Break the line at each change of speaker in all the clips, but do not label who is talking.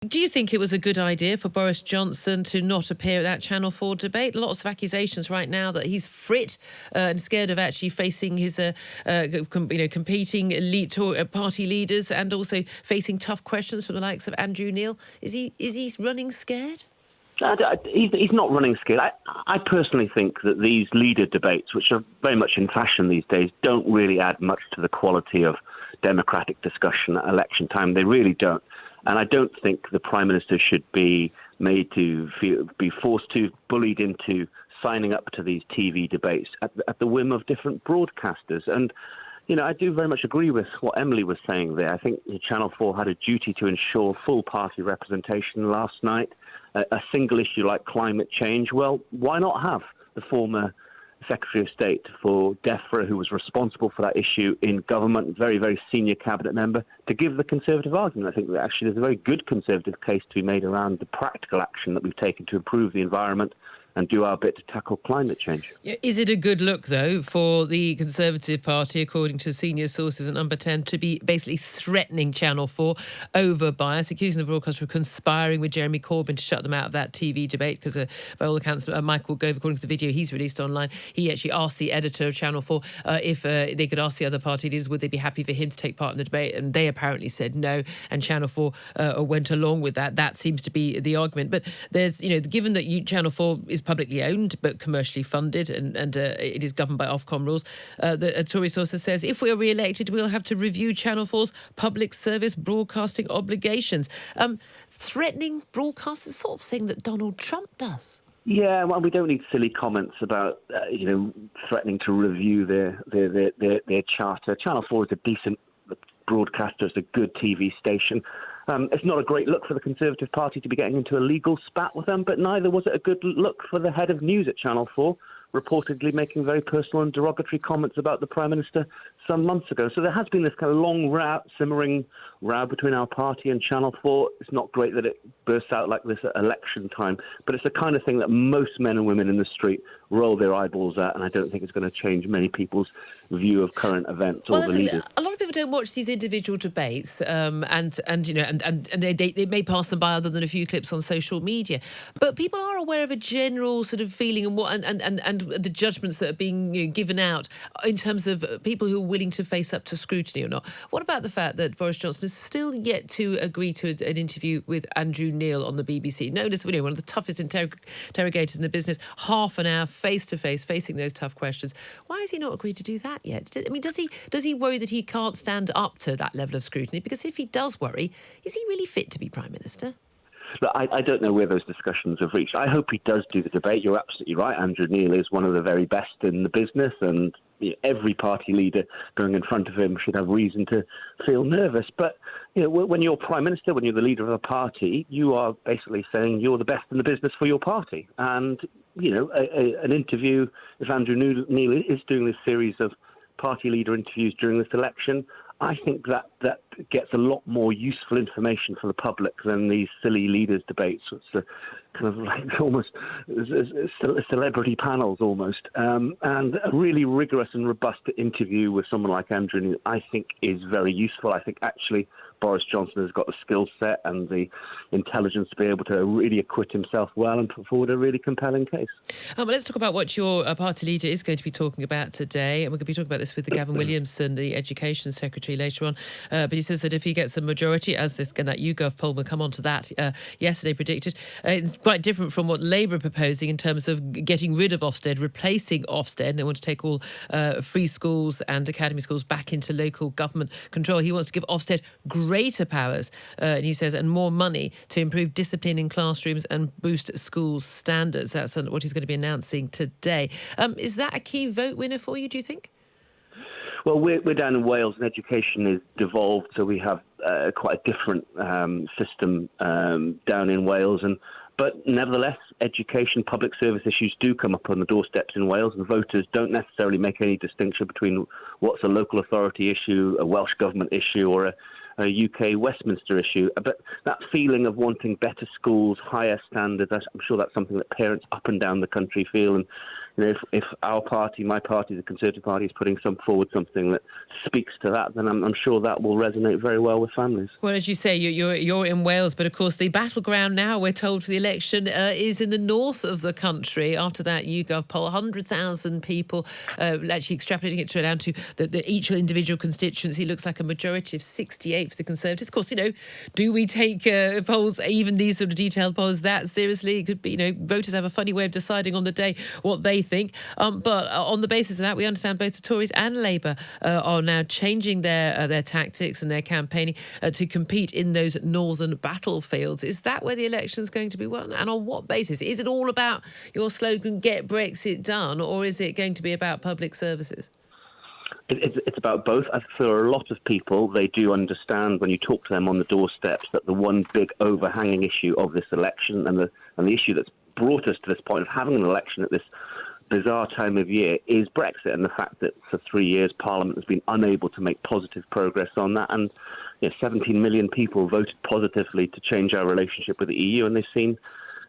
Do you think it was a good idea for Boris Johnson to not appear at that Channel 4 debate? Lots of accusations right now that he's frit and scared of actually facing his competing party leaders, and also facing tough questions from the likes of Andrew Neil. Is he running scared?
He's not running scared. I personally think that these leader debates, which are very much in fashion these days, don't really add much to the quality of democratic discussion at election time. They really don't. And I don't think the Prime Minister should be made to be forced to, bullied into signing up to these TV debates at the whim of different broadcasters. And, I do very much agree with what Emily was saying there. I think Channel 4 had a duty to ensure full party representation last night. A single issue like climate change, well, why not have the former Secretary of State for DEFRA, who was responsible for that issue in government, very, very senior cabinet member, to give the Conservative argument? I think that actually there's a very good Conservative case to be made around the practical action that we've taken to improve the environment and do our bit to tackle climate change.
Is it a good look, though, for the Conservative Party, according to senior sources at Number 10, to be basically threatening Channel 4 over bias, accusing the broadcaster of conspiring with Jeremy Corbyn to shut them out of that TV debate? Because by all accounts, Michael Gove, according to the video he's released online, he actually asked the editor of Channel 4 if they could ask the other party leaders would they be happy for him to take part in the debate, and they apparently said no, and Channel 4 went along with that. That seems to be the argument. But there's, given that Channel 4 is publicly owned but commercially funded, and it is governed by Ofcom rules, the Tory source says if we are re-elected, we'll have to review Channel 4's public service broadcasting obligations. Threatening broadcasters, sort of thing that Donald Trump does.
Yeah, well, we don't need silly comments about threatening to review their charter. Channel 4 is a decent broadcaster, it's a good TV station. It's not a great look for the Conservative Party to be getting into a legal spat with them, but neither was it a good look for the head of news at Channel 4, reportedly making very personal and derogatory comments about the Prime Minister some months ago. So there has been this kind of long simmering row between our party and Channel 4. It's not great that it bursts out like this at election time, but it's the kind of thing that most men and women in the street roll their eyeballs at, and I don't think it's going to change many people's view of current events or the leaders.
A lot of people don't watch these individual debates, and they may pass them by other than a few clips on social media. But people are aware of a general sort of feeling and the judgments that are being given out in terms of people who are willing to face up to scrutiny or not. What about the fact that Boris Johnson is still yet to agree to an interview with Andrew Neil on the BBC? Notice, one of the toughest interrogators in the business, half an hour face-to-face, facing those tough questions. Why has he not agreed to do that yet? I mean, does he worry that he can't stand up to that level of scrutiny? Because if he does worry, is he really fit to be Prime Minister?
Look, I don't know where those discussions have reached. I hope he does do the debate. You're absolutely right. Andrew Neil is one of the very best in the business, and every party leader going in front of him should have reason to feel nervous. But when you're Prime Minister, when you're the leader of a party, you are basically saying you're the best in the business for your party. And an interview, if Andrew Neil is doing this series of party leader interviews during this election, I think that gets a lot more useful information for the public than these silly leaders debates. It's kind of like almost celebrity panels almost. And a really rigorous and robust interview with someone like Andrew Neil, I think, is very useful. I think actually Boris Johnson has got the skill set and the intelligence to be able to really acquit himself well and put forward a really compelling case.
Well, let's talk about what your party leader is going to be talking about today. And we're going to be talking about this with Gavin Williamson, the Education Secretary, later on. But he says that if he gets a majority, as that YouGov poll will come on to that, yesterday predicted, it's quite different from what Labour are proposing in terms of getting rid of Ofsted, replacing Ofsted. And they want to take all free schools and academy schools back into local government control. He wants to give Ofsted greater powers, and he says, and more money to improve discipline in classrooms and boost school standards. That's what he's going to be announcing today. Is that a key vote winner for you, do you think?
Well, we're down in Wales, and education is devolved, so we have quite a different system down in Wales. But nevertheless, education, public service issues do come up on the doorsteps in Wales, and voters don't necessarily make any distinction between what's a local authority issue, a Welsh government issue, or a UK Westminster issue. But that feeling of wanting better schools, higher standards, I'm sure that's something that parents up and down the country feel. And if our party, my party, the Conservative Party, is putting forward something that speaks to that, then I'm sure that will resonate very well with families.
Well, as you say, you're in Wales, but of course the battleground now, we're told, for the election is in the north of the country. After that YouGov poll, 100,000 people, actually extrapolating it down to each individual constituency, looks like a majority of 68 for the Conservatives. Of course, do we take polls, even these sort of detailed polls, that seriously? It could be, voters have a funny way of deciding on the day what they think. But on the basis of that, we understand both the Tories and Labour are now changing their tactics and their campaigning to compete in those northern battlefields. Is that where the election is going to be won? And on what basis? Is it all about your slogan, get Brexit done, or is it going to be about public services?
It's about both. For a lot of people, they do understand when you talk to them on the doorsteps that the one big overhanging issue of this election and the issue that's brought us to this point of having an election at this bizarre time of year is Brexit, and the fact that for 3 years Parliament has been unable to make positive progress on that. And 17 million people voted positively to change our relationship with the EU, and they've seen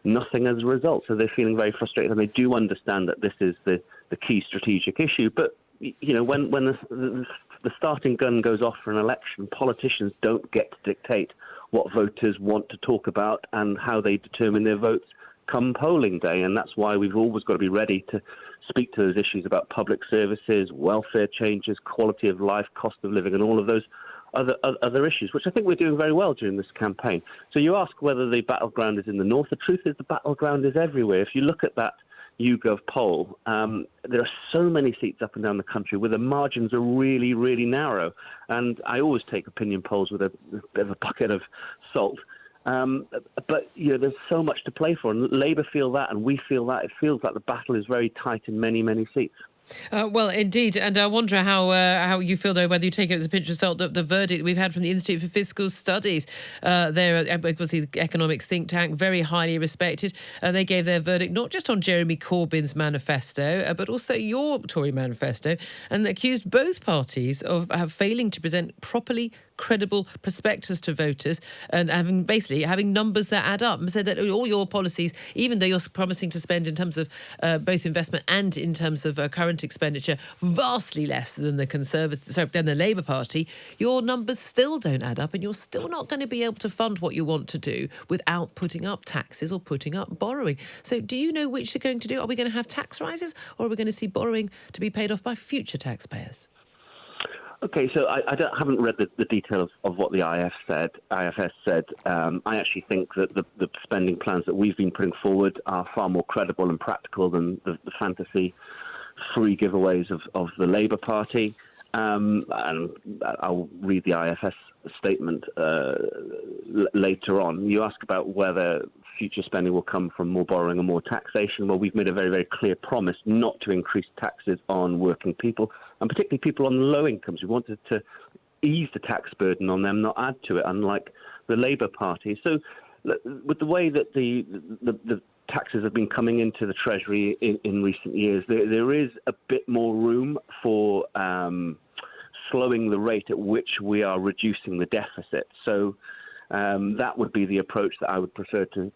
nothing as a result. So they're feeling very frustrated, and they do understand that this is the key strategic issue. But when the starting gun goes off for an election, politicians don't get to dictate what voters want to talk about and how they determine their votes come polling day. And that's why we've always got to be ready to speak to those issues about public services, welfare changes, quality of life, cost of living, and all of those other issues, which I think we're doing very well during this campaign. So you ask whether the battleground is in the north. The truth is the battleground is everywhere. If you look at that YouGov poll, there are so many seats up and down the country where the margins are really, really narrow. And I always take opinion polls with a bit of a bucket of salt. But there's so much to play for, and Labour feel that, and we feel that. It feels like the battle is very tight in many, many seats.
Well, indeed. And I wonder how you feel, though, whether you take it as a pinch of salt, the verdict we've had from the Institute for Fiscal Studies. They're obviously the economics think tank, very highly respected. They gave their verdict not just on Jeremy Corbyn's manifesto, but also your Tory manifesto, and accused both parties of failing to present properly credible prospectus to voters and having numbers that add up, and said that all your policies, even though you're promising to spend in terms of both investment and in terms of current expenditure vastly less than the Labour Party, your numbers still don't add up, and you're still not going to be able to fund what you want to do without putting up taxes or putting up borrowing. So do you know which they're going to do? Are we going to have tax rises, or are we going to see borrowing to be paid off by future taxpayers?
Okay, so I haven't read the details of what the IFS said. I actually think that the spending plans that we've been putting forward are far more credible and practical than the fantasy free giveaways of the Labour Party. And I'll read the IFS statement later on. You ask about whether future spending will come from more borrowing and more taxation. Well, we've made a very, very clear promise not to increase taxes on working people, and particularly people on low incomes. We wanted to ease the tax burden on them, not add to it, unlike the Labour Party. So with the way that the taxes have been coming into the Treasury in recent years, there is a bit more room for slowing the rate at which we are reducing the deficit. So that would be the approach that I would prefer to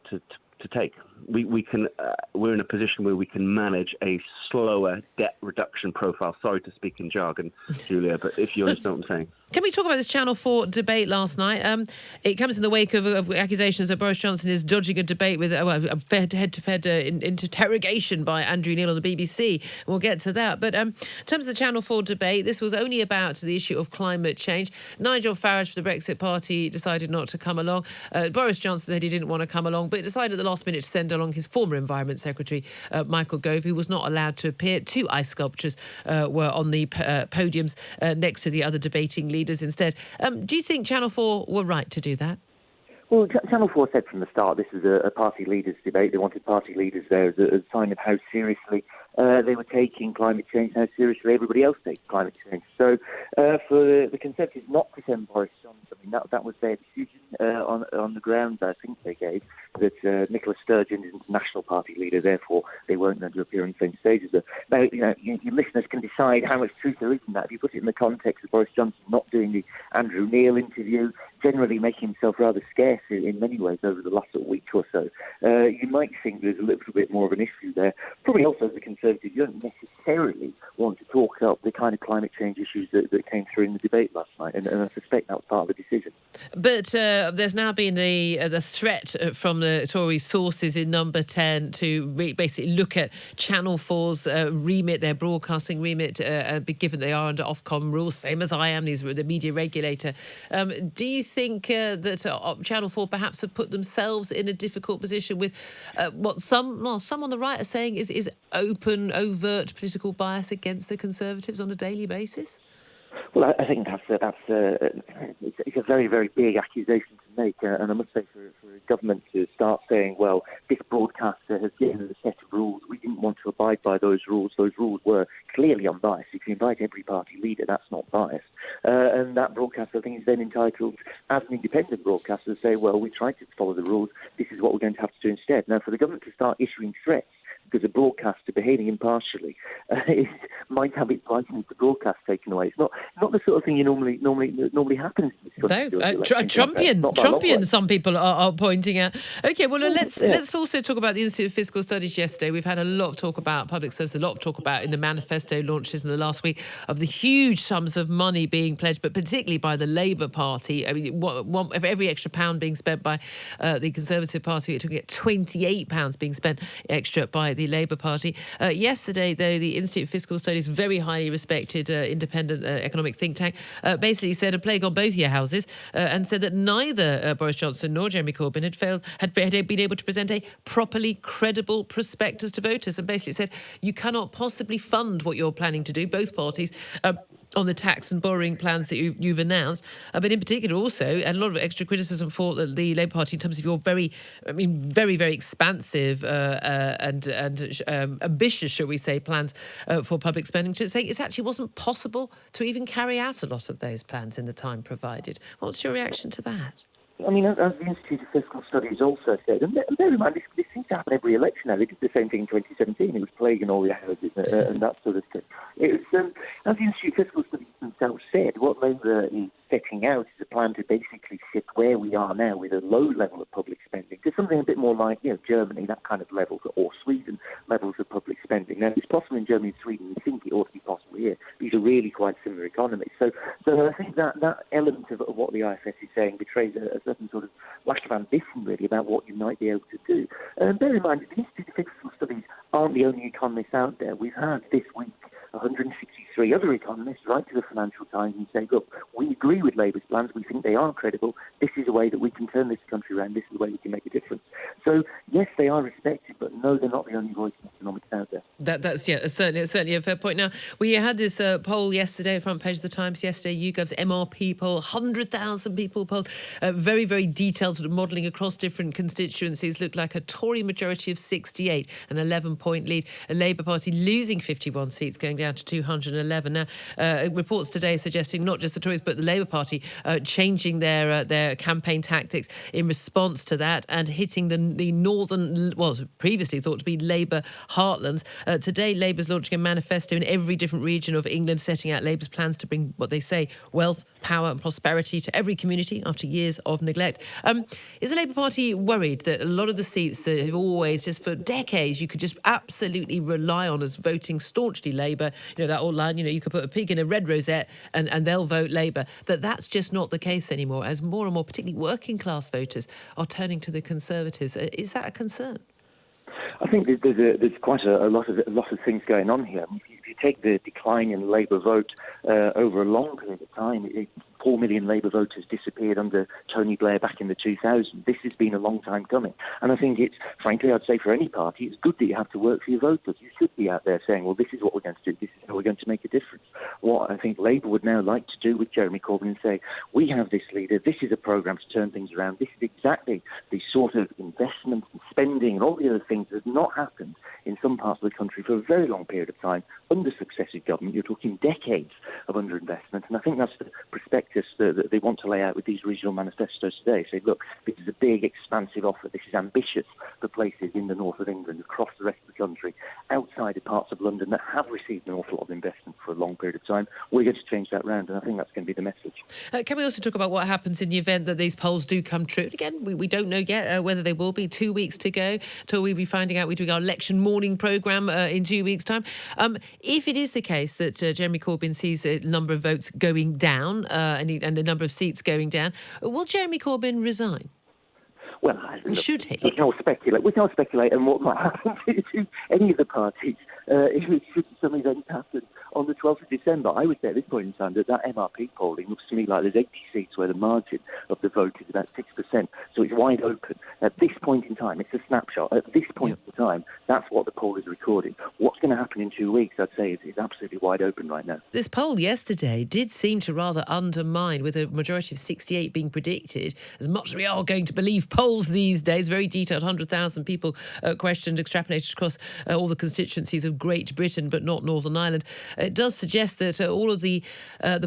take. We're in a position where we can manage a slower debt reduction profile. Sorry to speak in jargon, Julia, but if you understand what I'm saying.
Can we talk about this Channel 4 debate last night? It comes in the wake of accusations that Boris Johnson is dodging a debate with a head-to-head interrogation by Andrew Neil on the BBC. We'll get to that. But in terms of the Channel 4 debate, this was only about the issue of climate change. Nigel Farage for the Brexit Party decided not to come along. Boris Johnson said he didn't want to come along, but decided at the last minute to send along his former Environment Secretary, Michael Gove, who was not allowed to appear. 2 ice sculptures were on the podiums next to the other debating leaders instead. Do you think Channel 4 were right to do that?
Well, Channel 4 said from the start this is a party leaders debate. They wanted party leaders there as a sign of how seriously they were taking climate change, how seriously everybody else takes climate change. So for the Conservatives not to send Boris Johnson, I mean, that was their decision on the grounds, I think they gave, that Nicola Sturgeon is National Party leader, therefore they weren't going to appear on the same stage as her. Now, your listeners can decide how much truth there is in that. If you put it in the context of Boris Johnson not doing the Andrew Neil interview, generally making himself rather scarce in many ways over the last week or so. You might think there's a little bit more of an issue there. Probably also as a Conservative, you don't necessarily want to talk up the kind of climate change issues that came through in the debate last night, and I suspect that was part of the decision.
But there's now been the threat from the Tory sources in Number 10 to basically look at Channel 4's remit, their broadcasting remit, given they are under Ofcom rules, same as I am, these were the media regulator. Do you think that Channel 4 perhaps have put themselves in a difficult position with what some on the right are saying is open, overt political bias against the Conservatives on a daily basis?
Well, I think it's a very, very big accusation to make, and I must say for a government to start saying, well, this broadcaster has given us a set of rules, we didn't want to abide by those rules were clearly unbiased. If you invite every party leader, that's not biased. And that broadcaster, I think, is then entitled, as an independent broadcaster, to say, well, we tried to follow the rules, this is what we're going to have to do instead. Now, for the government to start issuing threats because a broadcaster behaving impartially might have its license to broadcast taken away. It's not the sort of thing normally happens.
No, Trumpian, some people are pointing out. Okay, well, let's also talk about the Institute of Fiscal Studies yesterday. We've had a lot of talk about public service, a lot of talk about in the manifesto launches in the last week of the huge sums of money being pledged, but particularly by the Labour Party. I mean, for every extra pound being spent by the Conservative Party, it took £28 being spent extra by the Labour Party. Yesterday, though, the Institute of Fiscal Studies, very highly respected independent economic think tank, basically said a plague on both your houses and said that neither Boris Johnson nor Jeremy Corbyn had been able to present a properly credible prospectus to voters, and basically said you cannot possibly fund what you're planning to do, both parties, on the tax and borrowing plans that you've announced, but in particular also, and a lot of extra criticism for the Labour Party in terms of your very, very expansive and ambitious, shall we say, plans for public spending, to say it actually wasn't possible to even carry out a lot of those plans in the time provided. What's your reaction to that?
I mean, as the Institute of Fiscal Studies also said, and bear in mind, this seems to happen every election now. They did the same thing in 2017. It was plaguing all the houses and that sort of thing. It was, as the Institute of Fiscal Studies themselves said, what Labour is setting out is a plan to basically shift where we are now with a low level of public spending to something a bit more like, Germany, that kind of level, or Sweden levels of public spending. Now, it's possible in Germany and Sweden. We think it ought to be possible here. These are really quite similar economies. So I think that element of what the IFS is saying betrays a certain sort of lack of ambition, really, about what you might be able to do. Bear in mind, the Institute of Fiscal Studies aren't the only economists out there. We've had this week 163 other economists write to the Financial Times and say, look, we agree with Labour's plans, we think they are credible, this is a way that we can turn this country around, this is the way we can make a difference. So, yes, they are respected, but no, they're not the only voice in economics out there.
That's certainly a fair point. Now, we had this poll yesterday, front page of the Times yesterday, YouGov's MRP poll, 100,000 people polled, very, very detailed sort of modelling across different constituencies, looked like a Tory majority of 68, an 11-point lead, a Labour Party losing 51 seats, going down to 211. Now, reports today suggesting not just the Tories but the Labour Party changing their campaign tactics in response to that and hitting the northern, previously thought to be Labour heartlands. Today, Labour's launching a manifesto in every different region of England, setting out Labour's plans to bring what they say wealth, power and prosperity to every community after years of neglect. Is the Labour Party worried that a lot of the seats that have always, just for decades, you could just absolutely rely on as voting staunchly Labour, that old line, you could put a pig in a red rosette and they'll vote Labour, that's just not the case anymore, as more and more, particularly working class voters, are turning to the Conservatives? Is that a concern?
I think there's quite a lot of things going on here. If you take the decline in Labour vote over a long period of time, 4 million Labour voters disappeared under Tony Blair back in the 2000s. This has been a long time coming. And I think frankly, I'd say for any party, it's good that you have to work for your voters. You should be out there saying, well, this is what we're going to do. This is how we're going to make a difference. What I think Labour would now like to do with Jeremy Corbyn and say, we have this leader, this is a programme to turn things around. This is exactly the sort of investment and spending and all the other things that have not happened in some parts of the country for a very long period of time under successive government. You're talking decades of underinvestment. And I think that's the perspective because they want to lay out with these regional manifestos today, say, look, this is a big, expansive offer. This is ambitious for places in the north of England, across the rest of the country, outside of parts of London that have received an awful lot of investment for a long period of time. We're going to change that round, and I think that's going to be the message.
Can we also talk about what happens in the event that these polls do come true? Again, we don't know yet whether they will be. 2 weeks to go till we'll be finding out. We're doing our election morning programme in 2 weeks' time. If it is the case that Jeremy Corbyn sees a number of votes going down and the number of seats going down, will Jeremy Corbyn resign?
Well,
should he?
We can all speculate on what might happen to any of the parties if some events happen on the 12th of December. I would say at this point in time that MRP polling looks to me like there's 80 seats where the margin of the vote is about 6%. So it's wide open. At this point in time, it's a snapshot. At this point in time, that's what the poll is recording. What's going to happen in 2 weeks, I'd say, is absolutely wide open right now.
This poll yesterday did seem to rather undermine, with a majority of 68 being predicted, as much as we are going to believe polls these days, very detailed, 100,000 people questioned, extrapolated across all the constituencies of Great Britain, but not Northern Ireland. It does suggest that all of the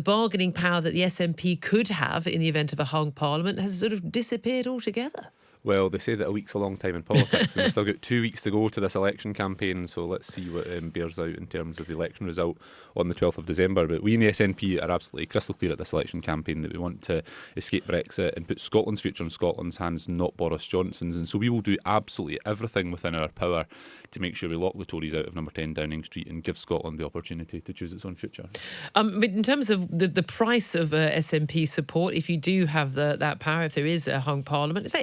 bargaining power that the SNP could have in the event of a hung parliament has sort of disappeared altogether.
Well, they say that a week's a long time in politics, and we've still got 2 weeks to go to this election campaign, so let's see what bears out in terms of the election result on the 12th of December. But we in the SNP are absolutely crystal clear at this election campaign that we want to escape Brexit and put Scotland's future in Scotland's hands, not Boris Johnson's. And so we will do absolutely everything within our power to make sure we lock the Tories out of number 10 Downing Street and give Scotland the opportunity to choose its own future. But
in terms of the price of SNP support, if you do have that power, if there is a hung parliament,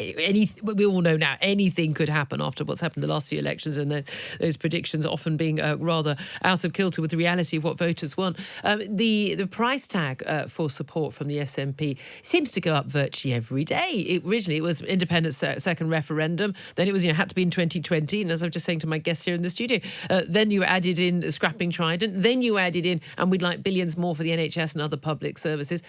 we all know now anything could happen after what's happened in the last few elections, and those predictions often being rather out of kilter with the reality of what voters want. The price tag for support from the SNP seems to go up virtually every day. Originally, it was independence second referendum. Then it was had to be in 2020. And as I was just saying to my guests here in the studio, then you added in scrapping Trident. Then you added in, and we'd like billions more for the NHS and other public services.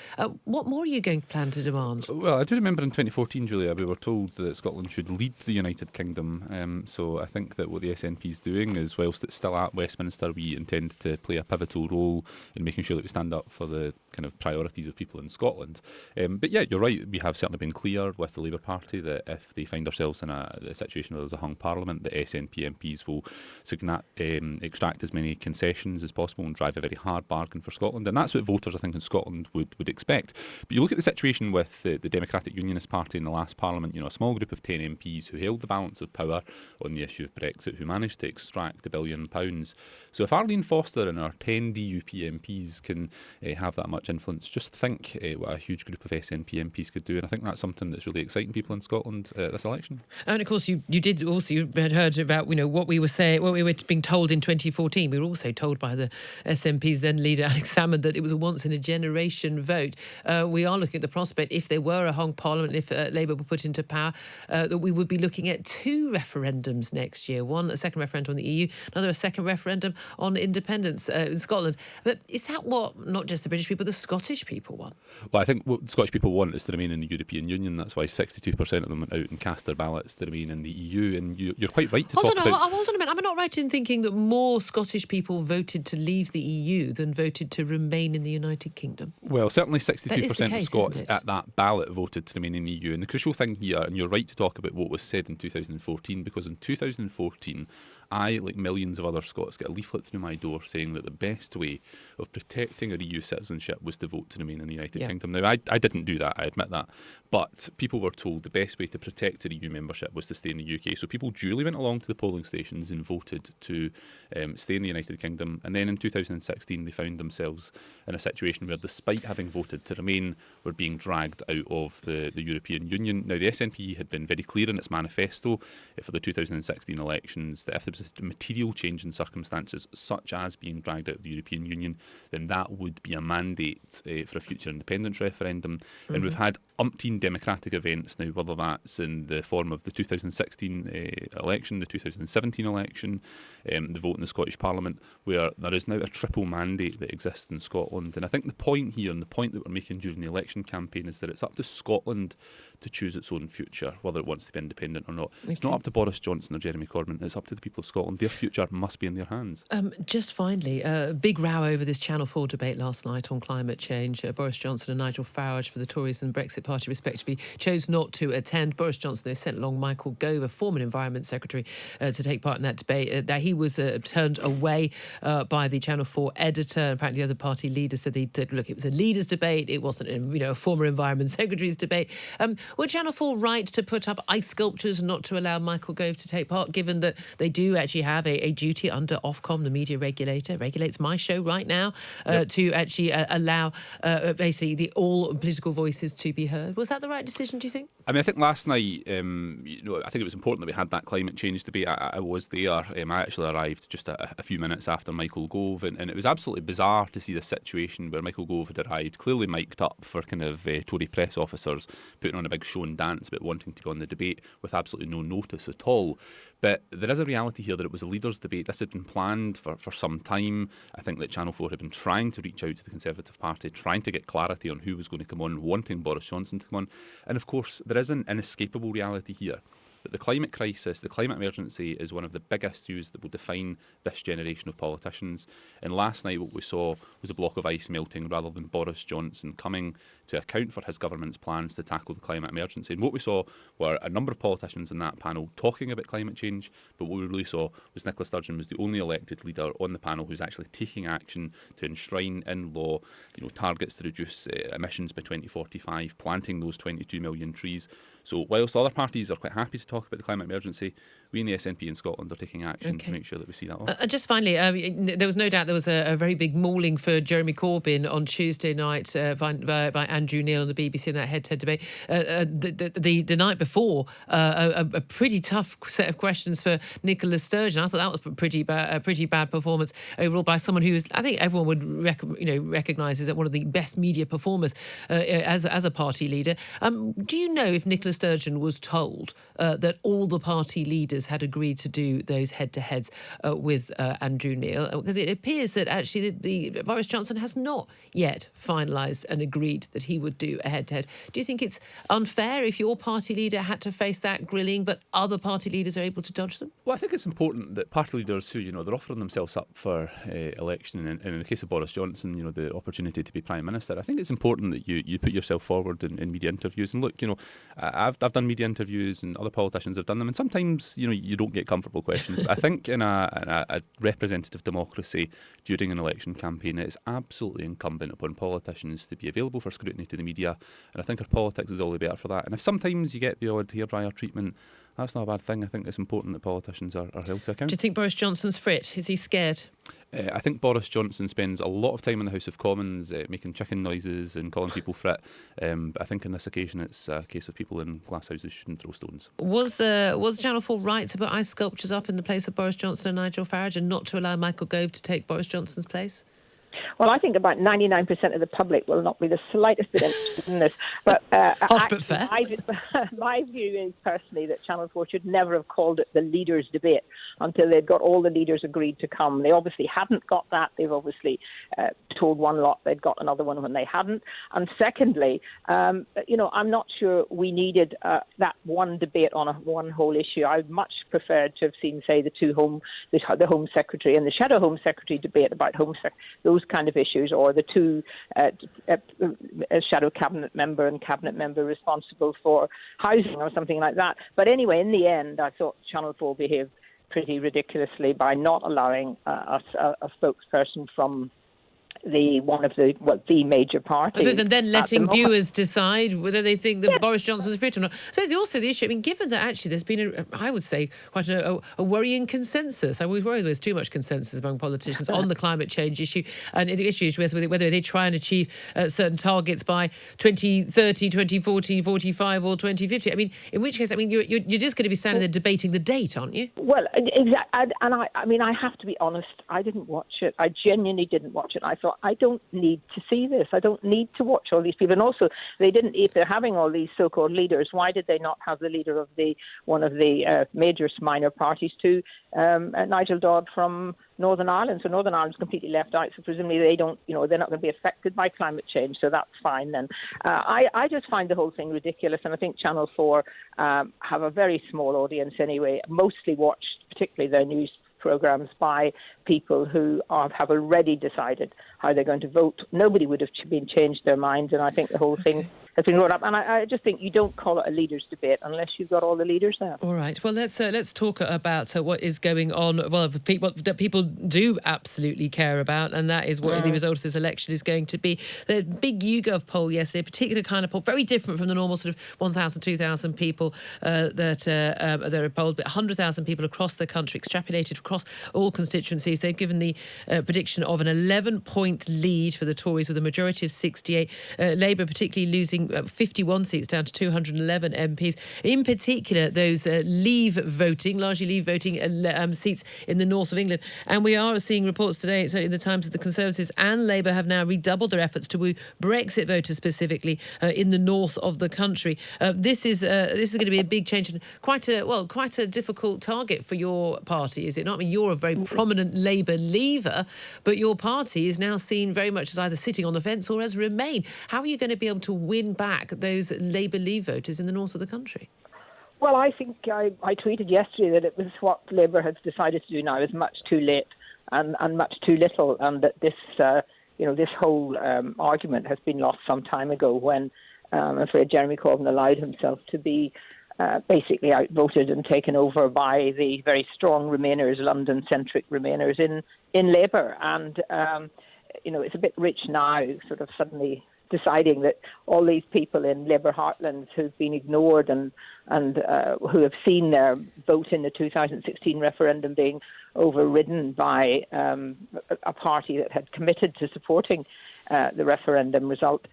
What more are you going to plan to demand?
Well, I do remember in 2014, Julia, we were told that Scotland should lead the United Kingdom. So I think that what the SNP is doing is, whilst it's still at Westminster, we intend to play a pivotal role in making sure that we stand up for the kind of priorities of people in Scotland. But yeah, you're right. We have certainly been clear with the Labour Party that if they find ourselves in a situation where there's a hung parliament, the SNP MPs will extract as many concessions as possible and drive a very hard bargain for Scotland. And that's what voters, I think, in Scotland would expect. But you look at the situation with the Democratic Unionist Party in the last parliament, a small group of 10 MPs who held the balance of power on the issue of Brexit, who managed to extract £1 billion. So if Arlene Foster and our 10 DUP MPs can have that much influence, just think what a huge group of SNP MPs could do. And I think that's something that's really exciting people in Scotland this election. And
of course, you had heard about what we were being told in 2014. We were also told by the SNP's then leader, Alex Salmond, that it was a once-in-a-generation vote. We are looking at the prospect, if there were a hung parliament, if Labour were put into power, that we would be looking at 2 referendums next year. One, a second referendum on the EU, another, a second referendum on independence in Scotland. But is that what not just the British people, the Scottish people want?
Well, I think what the Scottish people want is to remain in the European Union. That's why 62% of them went out and cast their ballots to remain in the EU. And you're quite right to talk about...
Hold on a minute. Am I not right in thinking that more Scottish people voted to leave the EU than voted to remain in the United Kingdom?
Well, certainly 62% of Scots at that ballot voted to remain in the EU. And the crucial thing here, and you're right to talk about what was said in 2014, because in 2014, I, like millions of other Scots, get a leaflet through my door saying that the best way of protecting our EU citizenship was to vote to remain in the United Kingdom. Now, I didn't do that, I admit that. But people were told the best way to protect our EU membership was to stay in the UK. So people duly went along to the polling stations and voted to stay in the United Kingdom. And then in 2016, they found themselves in a situation where, despite having voted to remain, were being dragged out of the European Union. Now, the SNP had been very clear in its manifesto for the 2016 elections that if there was a material change in circumstances, such as being dragged out of the European Union, then that would be a mandate for a future independence referendum. Mm-hmm. And we've had umpteen democratic events now, whether that's in the form of the 2016 election, the 2017 election, the vote in the Scottish Parliament, where there is now a triple mandate that exists in Scotland. And I think the point here, and the point that we're making during the election campaign, is that it's up to Scotland to choose its own future, whether it wants to be independent or not. Okay. It's not up to Boris Johnson or Jeremy Corbyn, it's up to the people of Scotland. Their future must be in their hands.
Just finally, a big row over this Channel 4 debate last night on climate change. Boris Johnson and Nigel Farage for the Tories and Brexit Party respectively chose not to attend. Boris Johnson, they sent along Michael Gove, a former Environment Secretary, to take part in that debate. That he was turned away by the Channel 4 editor. Apparently the other party leaders said look, it was a leaders debate, it wasn't a former Environment Secretary's debate. Were Channel 4 right to put up ice sculptures and not to allow Michael Gove to take part, given that they do actually have a duty under Ofcom, the media regulator, regulates my show right now, to actually allow basically all political voices to be heard? Was that the right decision, do you think?
I think last night, I think it was important that we had that climate change debate. I was there. I actually arrived just a few minutes after Michael Gove, and it was absolutely bizarre to see the situation where Michael Gove had arrived, clearly mic'd up for kind of Tory press officers, putting on a big show and dance about wanting to go on the debate with absolutely no notice at all. But there is a reality here that it was a leaders' debate. This had been planned for some time. I think that Channel 4 had been trying to reach out to the Conservative Party, trying to get clarity on who was going to come on, wanting Boris Johnson to come on. And of course, there is an inescapable reality here that the climate crisis, the climate emergency, is one of the big issues that will define this generation of politicians. And last night what we saw was a block of ice melting rather than Boris Johnson coming to account for his government's plans to tackle the climate emergency. And what we saw were a number of politicians in that panel talking about climate change, but what we really saw was Nicola Sturgeon was the only elected leader on the panel who's actually taking action to enshrine in law, targets to reduce emissions by 2045, planting those 22 million trees. So whilst other parties are quite happy to talk about the climate emergency, we in the SNP in Scotland are taking action to make sure that we see that on.
Just finally, there was no doubt there was a very big mauling for Jeremy Corbyn on Tuesday night by Andrew Neil on the BBC in that head-to-head debate. The night before, a pretty tough set of questions for Nicola Sturgeon. I thought that was a pretty bad performance overall by someone who is, I think everyone would recognise as one of the best media performers as a party leader. Do you know if Nicola Sturgeon was told that all the party leaders had agreed to do those head-to-heads with Andrew Neil? Because it appears that actually the Boris Johnson has not yet finalised and agreed that he would do a head-to-head. Do you think it's unfair if your party leader had to face that grilling, but other party leaders are able to dodge them?
Well, I think it's important that party leaders who, they're offering themselves up for election, and in the case of Boris Johnson, the opportunity to be Prime Minister, I think it's important that you put yourself forward in media interviews. And look, I've done media interviews and other politicians have done them, and sometimes, you don't get comfortable questions. But I think in a representative democracy during an election campaign, it is absolutely incumbent upon politicians to be available for scrutiny to the media, and I think our politics is all the better for that. And if sometimes you get the odd hairdryer treatment, that's not a bad thing. I think it's important that politicians are held to account.
Do you think Boris Johnson's frit? Is he scared?
I think Boris Johnson spends a lot of time in the House of Commons making chicken noises and calling people frit. But I think on this occasion it's a case of people in glass houses shouldn't throw stones. Was
Channel 4 right to put ice sculptures up in the place of Boris Johnson and Nigel Farage and not to allow Michael Gove to take Boris Johnson's place?
Well, I think about 99% of the public will not be the slightest bit interested in this. But
fair.
My view is personally that Channel 4 should never have called it the leaders' debate until they'd got all the leaders agreed to come. They obviously hadn't got that. They've obviously told one lot they'd got another one when they hadn't. And secondly, I'm not sure we needed that one debate on one whole issue. I'd much preferred to have seen, say, the Home Secretary and the Shadow Home Secretary debate about those kind of issues, or the two shadow cabinet member and cabinet member responsible for housing or something like that. But anyway, in the end, I thought Channel 4 behaved pretty ridiculously by not allowing us a spokesperson from the major parties.
And then letting viewers decide whether they think that Boris Johnson's fit or not. I suppose also the issue, given that actually there's been, I would say, quite a worrying consensus. I always worry there's too much consensus among politicians on the climate change issue, and the issue is whether they try and achieve certain targets by 2030, 2040, 45 or 2050. In which case, you're just going to be standing there debating the date, aren't you?
Well, exactly. And I have to be honest, I didn't watch it. I genuinely didn't watch it. I thought So I don't need to see this. I don't need to watch all these people. And also, they didn't. If they're having all these so-called leaders, why did they not have the leader of one of the major minor parties to Nigel Dodd from Northern Ireland? So Northern Ireland's completely left out. So presumably they don't. They're not going to be affected by climate change. So that's fine then. I just find the whole thing ridiculous, and I think Channel 4 have a very small audience anyway, mostly watched, particularly their news programmes, by people who have already decided how they're going to vote. Nobody would have changed their minds, and I think the whole thing has been brought up. And I just think you don't call it a leaders' debate unless you've got all the leaders there.
All right. Well, let's talk about what is going on. Well, what that people do absolutely care about, and that is what the result of this election is going to be. The big YouGov poll yesterday, a particular kind of poll, very different from the normal sort of 1,000, 2,000 people that are polled, but 100,000 people across the country, extrapolated across all constituencies. They've given the prediction of an 11-point lead for the Tories with a majority of 68. Labour particularly losing 51 seats down to 211 MPs. In particular, those largely leave voting seats in the north of England. And we are seeing reports today, so in the Times, that the Conservatives and Labour have now redoubled their efforts to woo Brexit voters specifically in the north of the country. This is going to be a big change and quite a difficult target for your party, is it not? I mean, you're a very prominent Labour leaver, but your party is now seen very much as either sitting on the fence or as Remain. How are you going to be able to win back those Labour Leave voters in the north of the country?
Well, I think I tweeted yesterday that it was what Labour has decided to do now is much too late and much too little, and that this whole argument has been lost some time ago when I'm afraid Jeremy Corbyn allowed himself to be basically outvoted and taken over by the very strong Remainers, London-centric Remainers in Labour. And, it's a bit rich now, sort of suddenly deciding that all these people in Labour heartlands who've been ignored and who have seen their vote in the 2016 referendum being overridden by a party that had committed to supporting the referendum result,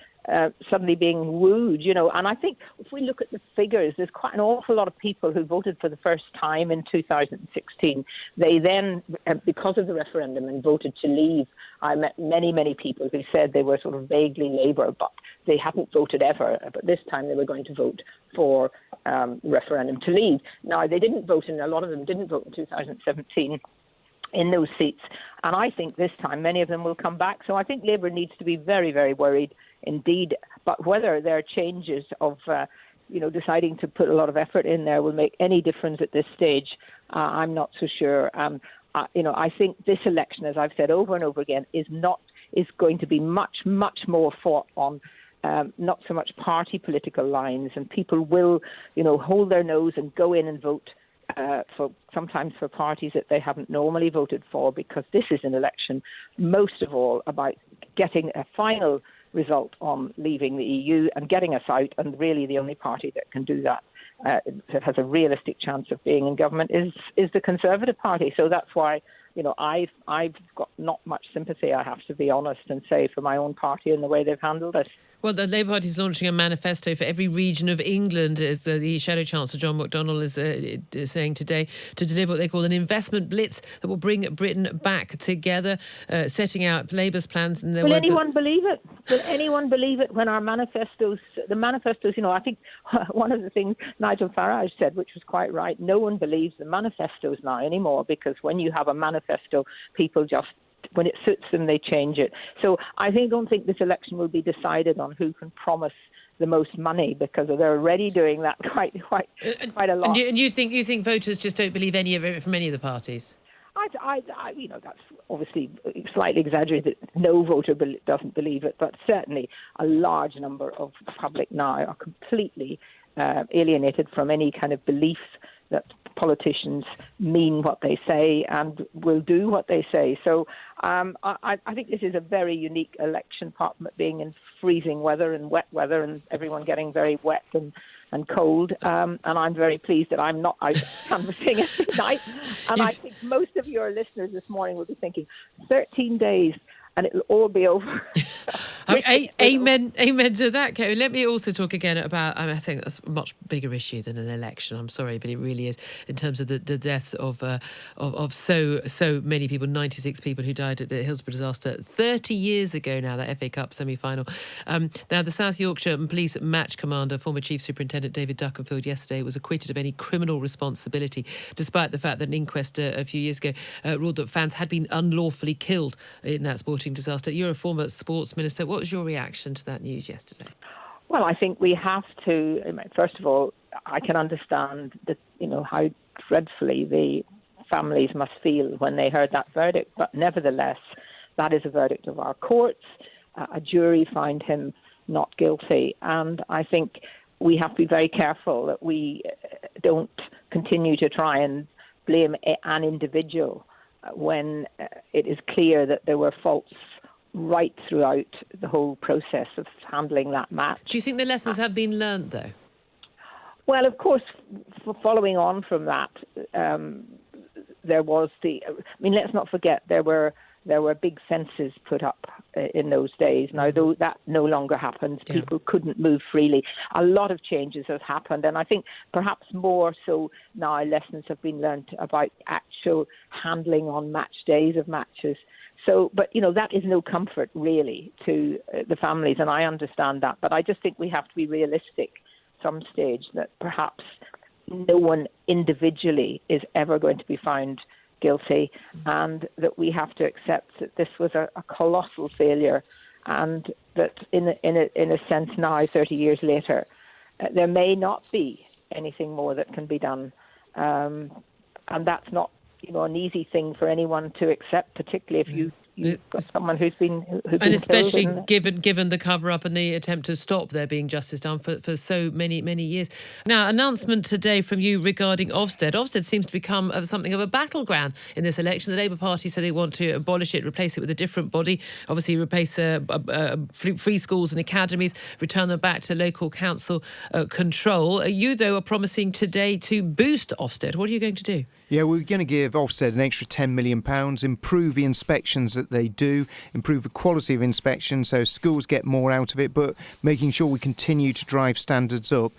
suddenly being wooed, And I think if we look at the figures, there's quite an awful lot of people who voted for the first time in 2016. They then, because of the referendum, and voted to leave. I met many, many people who said they were sort of vaguely Labour, but they hadn't voted ever. But this time they were going to vote for the referendum to leave. Now, they didn't vote, and a lot of them didn't vote in 2017 in those seats. And I think this time many of them will come back. So I think Labour needs to be very, very worried indeed. But whether their changes of, deciding to put a lot of effort in there will make any difference at this stage, I'm not so sure. I think this election, as I've said over and over again, is going to be much, much more fought on not so much party political lines, and people will, hold their nose and go in and vote sometimes for parties that they haven't normally voted for, because this is an election most of all about getting a final result on leaving the EU and getting us out, and really the only party that can do that that has a realistic chance of being in government is the Conservative Party. So that's why I've got not much sympathy, I have to be honest and say, for my own party and the way they've handled it.
Well, the Labour Party is launching a manifesto for every region of England, as the Shadow Chancellor John McDonnell is saying today, to deliver what they call an investment blitz that will bring Britain back together, setting out Labour's plans. And
Will anyone believe it? Will anyone believe it when the manifestos, I think one of the things Nigel Farage said, which was quite right, no one believes the manifestos now anymore, because when you have a manifesto, people just, when it suits them, they change it. So I don't think this election will be decided on who can promise the most money, because they're already doing that quite a lot.
And you think voters just don't believe any of it from any of the parties?
That's obviously slightly exaggerated. No voter doesn't believe it, but certainly a large number of the public now are completely alienated from any kind of belief that politicians mean what they say and will do what they say. So I think this is a very unique election, apart from it being in freezing weather and wet weather and everyone getting very wet and cold. And I'm very pleased that I'm not out canvassing every night. And I think most of your listeners this morning will be thinking, 13 days and it'll all be over.
Amen to that, Kate. Let me also talk again about, I think that's a much bigger issue than an election. I'm sorry, but it really is, in terms of the deaths of so many people, 96 people who died at the Hillsborough disaster 30 years ago now, that FA Cup semi-final. Now, the South Yorkshire Police match commander, former Chief Superintendent David Duckenfield, yesterday was acquitted of any criminal responsibility, despite the fact that an inquest a few years ago ruled that fans had been unlawfully killed in that sporting disaster. You're a former sports minister. What was your reaction to that news yesterday?
Well, I think we have to. First of all, I can understand that how dreadfully the families must feel when they heard that verdict. But nevertheless, that is a verdict of our courts. A jury found him not guilty, and I think we have to be very careful that we don't continue to try and blame an individual when it is clear that there were faults right throughout the whole process of handling that match.
Do you think the lessons have been learned, though?
Well, of course, following on from that, there was let's not forget there were big fences put up in those days. Now, though that no longer happens, people couldn't move freely. A lot of changes have happened, and I think perhaps more so now lessons have been learned about actual handling on match days of matches. So, but, that is no comfort really to the families, and I understand that. But I just think we have to be realistic some stage that perhaps no one individually is ever going to be found guilty, and that we have to accept that this was a colossal failure, and that in a sense now, 30 years later, there may not be anything more that can be done. And that's not an easy thing for anyone to accept, particularly if you've got someone who's been
and especially given the cover up and the attempt to stop there being justice done for so many years. Now, announcement today from you regarding Ofsted. Ofsted seems to become something of a battleground in this election. The Labour Party say they want to abolish it, replace it with a different body, obviously replace free schools and academies, return them back to local council control. You, though, are promising today to boost Ofsted. What are you going to do?
Yeah, we're going to give Ofsted an extra £10 million, improve the inspections that they do, improve the quality of inspection so schools get more out of it, but making sure we continue to drive standards up.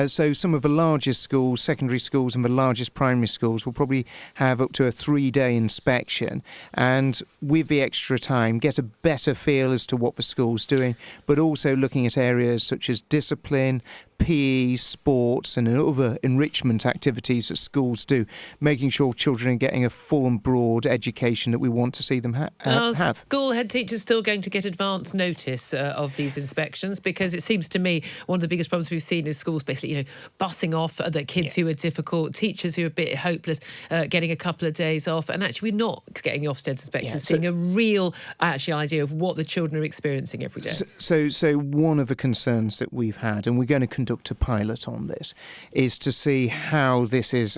So some of the largest schools, secondary schools and the largest primary schools will probably have up to a 3-day inspection, and with the extra time get a better feel as to what the school's doing, but also looking at areas such as discipline, PE, sports and other enrichment activities that schools do, making sure children are getting a full and broad education that we want to see them have.
School head teachers still going to get advance notice of these inspections? Because it seems to me one of the biggest problems we've seen is schools basically, bussing off the kids who are difficult, teachers who are a bit hopeless, getting a couple of days off, and actually we're not getting the Ofsted inspectors seeing a real idea of what the children are experiencing every day.
So one of the concerns that we've had, and we're going to conduct a pilot on this, is to see how this is,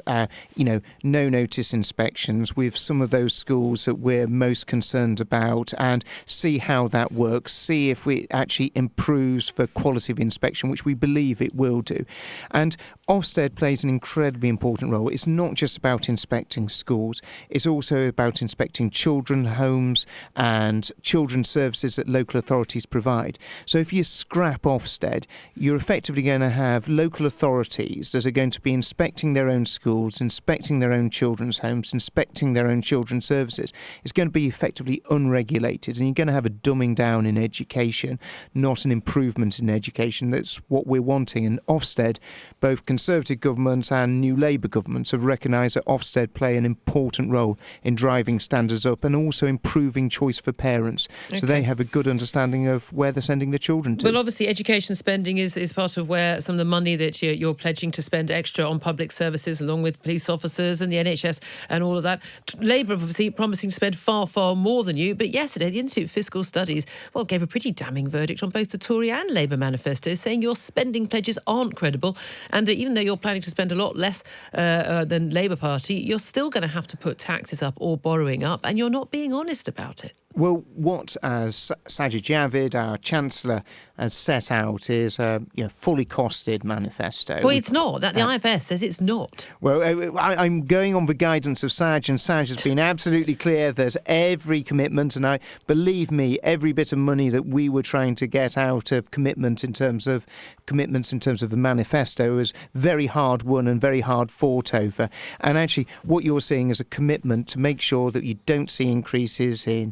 no notice inspections with some of those schools that we're most concerned about, and see how that works, see if it actually improves the quality of inspection, which we believe it will do. And Ofsted plays an incredibly important role. It's not just about inspecting schools, it's also about inspecting children's homes and children's services that local authorities provide. So if you scrap Ofsted, you're effectively going to have local authorities that are going to be inspecting their own schools, inspecting their own children's homes, inspecting their own children's services. It's going to be effectively unregulated, and you're going to have a dumbing down in education, not an improvement in education. That's what we're wanting. And Ofsted, both Conservative governments and new Labour governments have recognised that Ofsted play an important role in driving standards up and also improving choice for parents, so they have a good understanding of where they're sending their children to.
Well, obviously education spending is part of where some of the money that you're pledging to spend extra on public services, along with police officers and the NHS and all of that. Labour obviously promising to spend far more than you, but yesterday the Institute of Fiscal Studies gave a pretty damning verdict on both the Tory and Labour manifestos, saying your spending pledges aren't credible, and even though you're planning to spend a lot less than Labour Party, you're still going to have to put taxes up or borrowing up, and you're not being honest about it.
Well, what Sajid Javid, our Chancellor, has set out is a fully costed manifesto.
Well, it's not. The IFS says it's not.
Well, I'm going on the guidance of Saj, and Saj has been absolutely clear that every commitment, and believe me, every bit of money that we were trying to get out of commitments in terms of the manifesto is very hard won and very hard fought over. And actually, what you're seeing is a commitment to make sure that you don't see increases in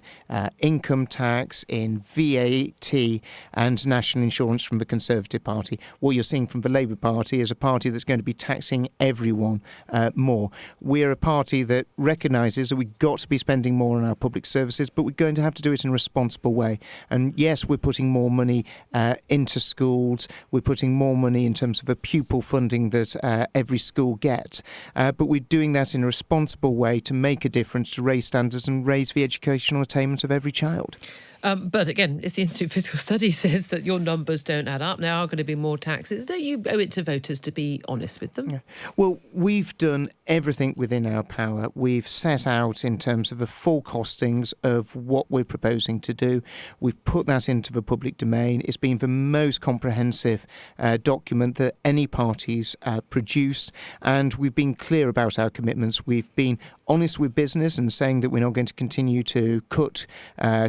income tax, in VAT, and national insurance from the Conservative Party. What you're seeing from the Labour Party is a party that's going to be taxing everyone more. We're a party that recognises that we've got to be spending more on our public services, but we're going to have to do it in a responsible way. And yes, we're putting more money into schools. We're putting more money in terms of the pupil funding that every school gets. But we're doing that in a responsible way to make a difference, to raise standards and raise the educational attainment of every child.
But again, if the Institute of Fiscal Studies says that your numbers don't add up, there are going to be more taxes, don't you owe it to voters to be honest with them?
Yeah. Well, we've done everything within our power. We've set out in terms of the full costings of what we're proposing to do. We've put that into the public domain. It's been the most comprehensive document that any party's produced, and we've been clear about our commitments. We've been honest with business and saying that we're not going to continue to cut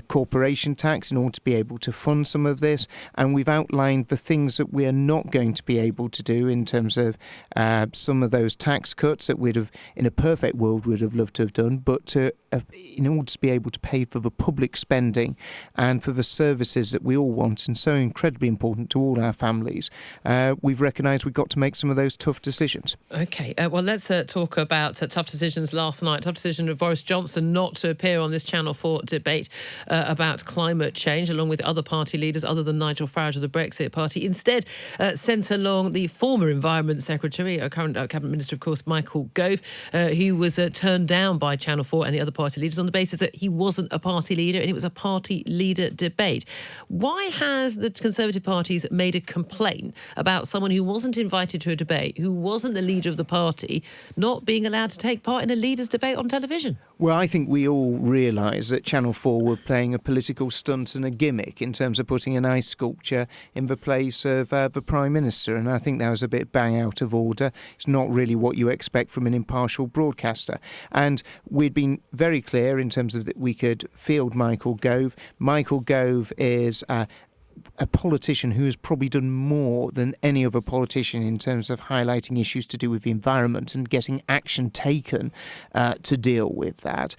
corporation tax in order to be able to fund some of this, and we've outlined the things that we are not going to be able to do in terms of some of those tax cuts that we'd have, in a perfect world, would have loved to have done, but in order to be able to pay for the public spending and for the services that we all want and so incredibly important to all our families, we've recognised we've got to make some of those tough decisions.
OK, well, let's talk about tough decisions last night. Tough decision of Boris Johnson not to appear on this Channel 4 debate about climate change, along with other party leaders other than Nigel Farage of the Brexit Party. Instead, sent along the former Environment Secretary, current Cabinet Minister, of course, Michael Gove, who was turned down by Channel 4 and the other party leaders on the basis that he wasn't a party leader and it was a party leader debate. Why has the Conservative parties made a complaint about someone who wasn't invited to a debate, who wasn't the leader of the party, not being allowed to take part in a leaders' debate on television?
Well, I think we all realise that Channel 4 were playing a political stunt and a gimmick in terms of putting an ice sculpture in the place of the Prime Minister, and I think that was a bit bang out of order. It's not really what you expect from an impartial broadcaster. And we'd been very clear in terms of that we could field Michael Gove. Michael Gove is a politician who has probably done more than any other politician in terms of highlighting issues to do with the environment and getting action taken to deal with that.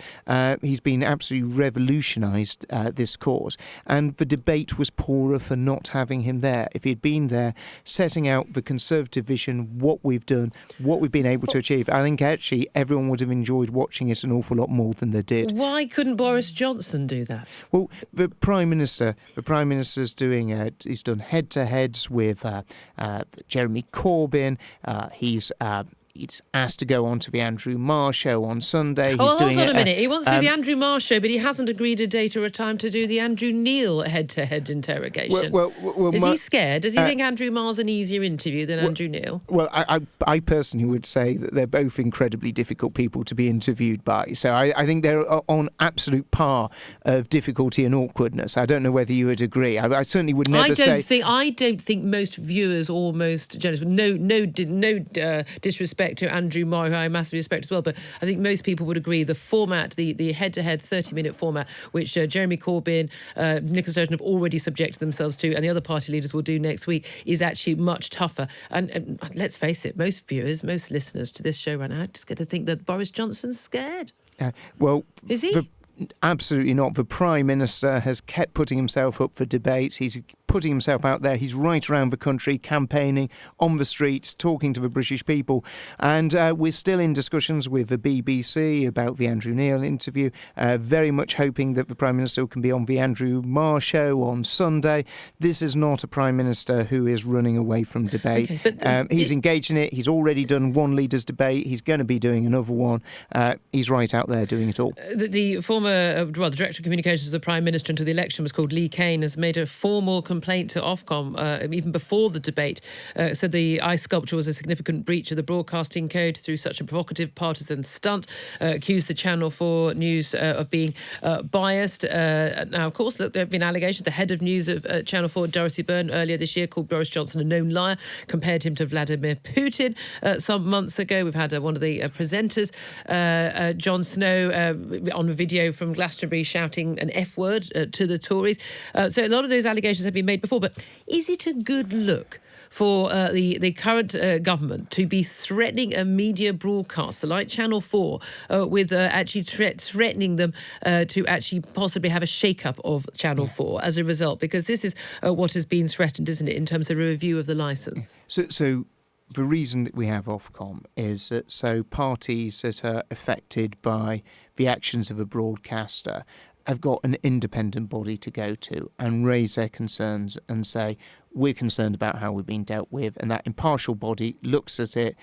He's been absolutely revolutionised this cause, and the debate was poorer for not having him there. If he'd been there, setting out the Conservative vision, what we've done, what we've been able to achieve, I think actually everyone would have enjoyed watching it an awful lot more than they did.
Why couldn't Boris Johnson do that?
Well, the Prime Minister's doing he's done head-to-heads with Jeremy Corbyn. He's asked to go on to the Andrew Marr show on Sunday.
Hold on a minute. He wants to do the Andrew Marr show, but he hasn't agreed a date or a time to do the Andrew Neil head-to-head interrogation.
Well,
is he scared? Does he think Andrew Marr's an easier interview than Andrew Neil?
Well, I personally would say that they're both incredibly difficult people to be interviewed by. So I think they're on absolute par of difficulty and awkwardness. I don't know whether you would agree. I certainly would never say...
I don't think most viewers or most journalists, no disrespect to Andrew Marr, who I massively respect as well, but I think most people would agree the format, the head-to-head 30-minute format, which Jeremy Corbyn, Nicola Sturgeon have already subjected themselves to, and the other party leaders will do next week, is actually much tougher. And let's face it, most viewers, most listeners to this show right now just get to think that Boris Johnson's scared.
Well,
is he?
Absolutely not. The Prime Minister has kept putting himself up for debates. He's putting himself out there. He's right around the country, campaigning on the streets, talking to the British people. And we're still in discussions with the BBC about the Andrew Neil interview, very much hoping that the Prime Minister can be on the Andrew Marr show on Sunday. This is not a Prime Minister who is running away from debate. Okay, but he's engaged in it. He's already done one leaders' debate. He's going to be doing another one. He's right out there doing it all.
The former the Director of Communications of the Prime Minister until the election was called Lee Kane, has made a formal complaint to Ofcom even before the debate. Said the ice sculpture was a significant breach of the broadcasting code through such a provocative partisan stunt. Accused the Channel 4 News of being biased. Now, of course, look, there have been allegations. The head of news of Channel 4, Dorothy Byrne, earlier this year called Boris Johnson a known liar, compared him to Vladimir Putin. Some months ago, we've had one of the presenters, Jon Snow, on a video from Glastonbury shouting an F word to the Tories. So a lot of those allegations have been made before. But is it a good look for the current government to be threatening a media broadcaster like Channel 4 with actually threatening them to actually possibly have a shake-up of Channel 4 as a result? Because this is what has been threatened, isn't it, in terms of a review of the licence?
So the reason that we have Ofcom is that so parties that are affected by the actions of a broadcaster have got an independent body to go to and raise their concerns and say, we're concerned about how we're being dealt with, and that impartial body looks at it,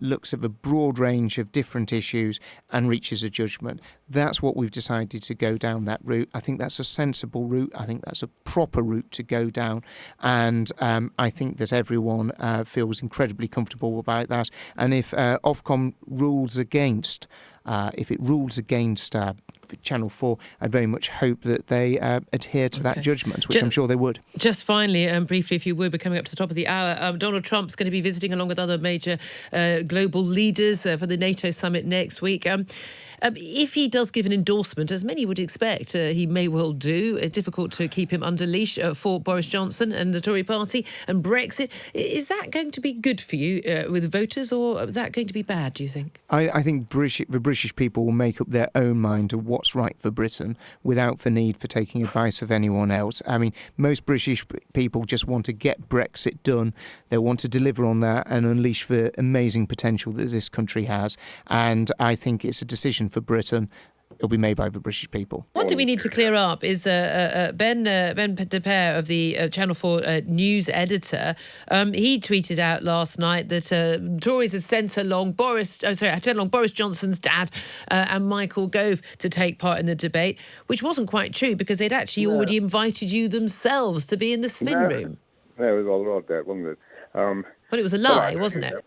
looks at the broad range of different issues and reaches a judgment. That's what we've decided to go down that route. I think that's a sensible route. I think that's a proper route to go down, and I think that everyone feels incredibly comfortable about that. And if Ofcom rules against Channel 4, I very much hope that they adhere to that judgment, which I'm sure they would.
Just finally, briefly, if you would, we're coming up to the top of the hour. Donald Trump's going to be visiting along with other major global leaders for the NATO summit next week. If he does give an endorsement, as many would expect he may well do, difficult to keep him under leash for Boris Johnson and the Tory party and Brexit. Is that going to be good for you with voters, or is that going to be bad, do you think?
I think the British people will make up their own mind of what's right for Britain without the need for taking advice of anyone else. I mean, most British people just want to get Brexit done. They want to deliver on that and unleash the amazing potential that this country has. And I think it's a decision for Britain. It'll be made by the British people.
One thing we need to clear up is Ben De Pere of the Channel 4 news editor. He tweeted out last night that Tories had sent along Boris Johnson's dad and Michael Gove to take part in the debate, which wasn't quite true because they'd actually already invited you themselves to be in the spin room.
No, it was all right there, wasn't it?
Well, it was a lie, wasn't it?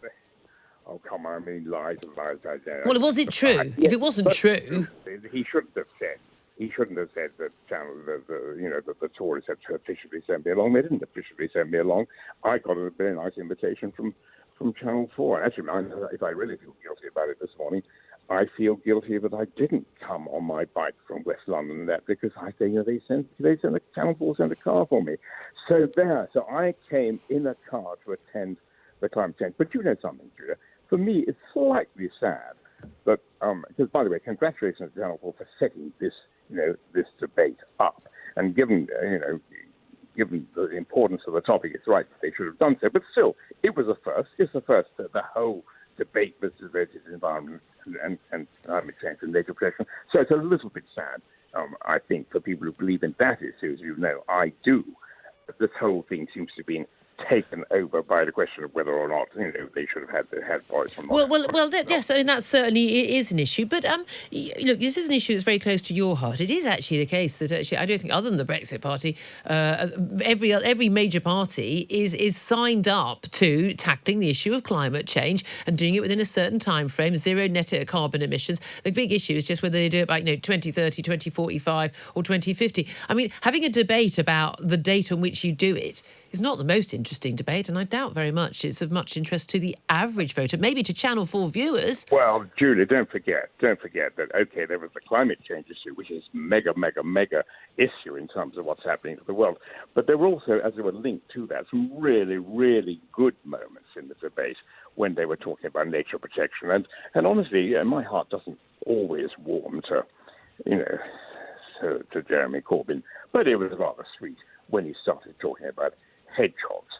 Oh, come on, I mean, lies and lies.
Well, was it true? If it wasn't true...
He shouldn't have said that that the Tories had officially sent me along. They didn't officially send me along. I got a very nice invitation from Channel 4. Actually, if I really feel guilty about it this morning, I feel guilty that I didn't come on my bike from West London and that because I think Channel 4 sent a car for me. So I came in a car to attend the climate change. But you know something, Julia? For me, it's slightly sad that, because by the way, congratulations to Channel 4 for setting this debate up. And given the importance of the topic, it's right that they should have done so. But still, it was a first. It's the first that the whole debate was devoted to environment and climate change and nature protection. So it's a little bit sad, I think, for people who believe in that issue, as you know, I do. But this whole thing seems to be taken over by the question of whether or not they should have had Boris or not.
Well, yes, I mean that certainly is an issue. But look, this is an issue that's very close to your heart. It is actually the case that I don't think, other than the Brexit Party, every major party is signed up to tackling the issue of climate change and doing it within a certain time frame, zero net carbon emissions. The big issue is just whether they do it by 2030, 2045, or 2050. I mean, having a debate about the date on which you do it is not the most interesting debate, and I doubt very much it's of much interest to the average voter, maybe to Channel 4 viewers.
Well, Julia, don't forget that, okay, there was the climate change issue, which is mega issue in terms of what's happening to the world. But there were also, as they were linked to that, some really, really good moments in the debate when they were talking about nature protection. And honestly, my heart doesn't always warm to Jeremy Corbyn, but it was rather sweet when he started talking about hedgehogs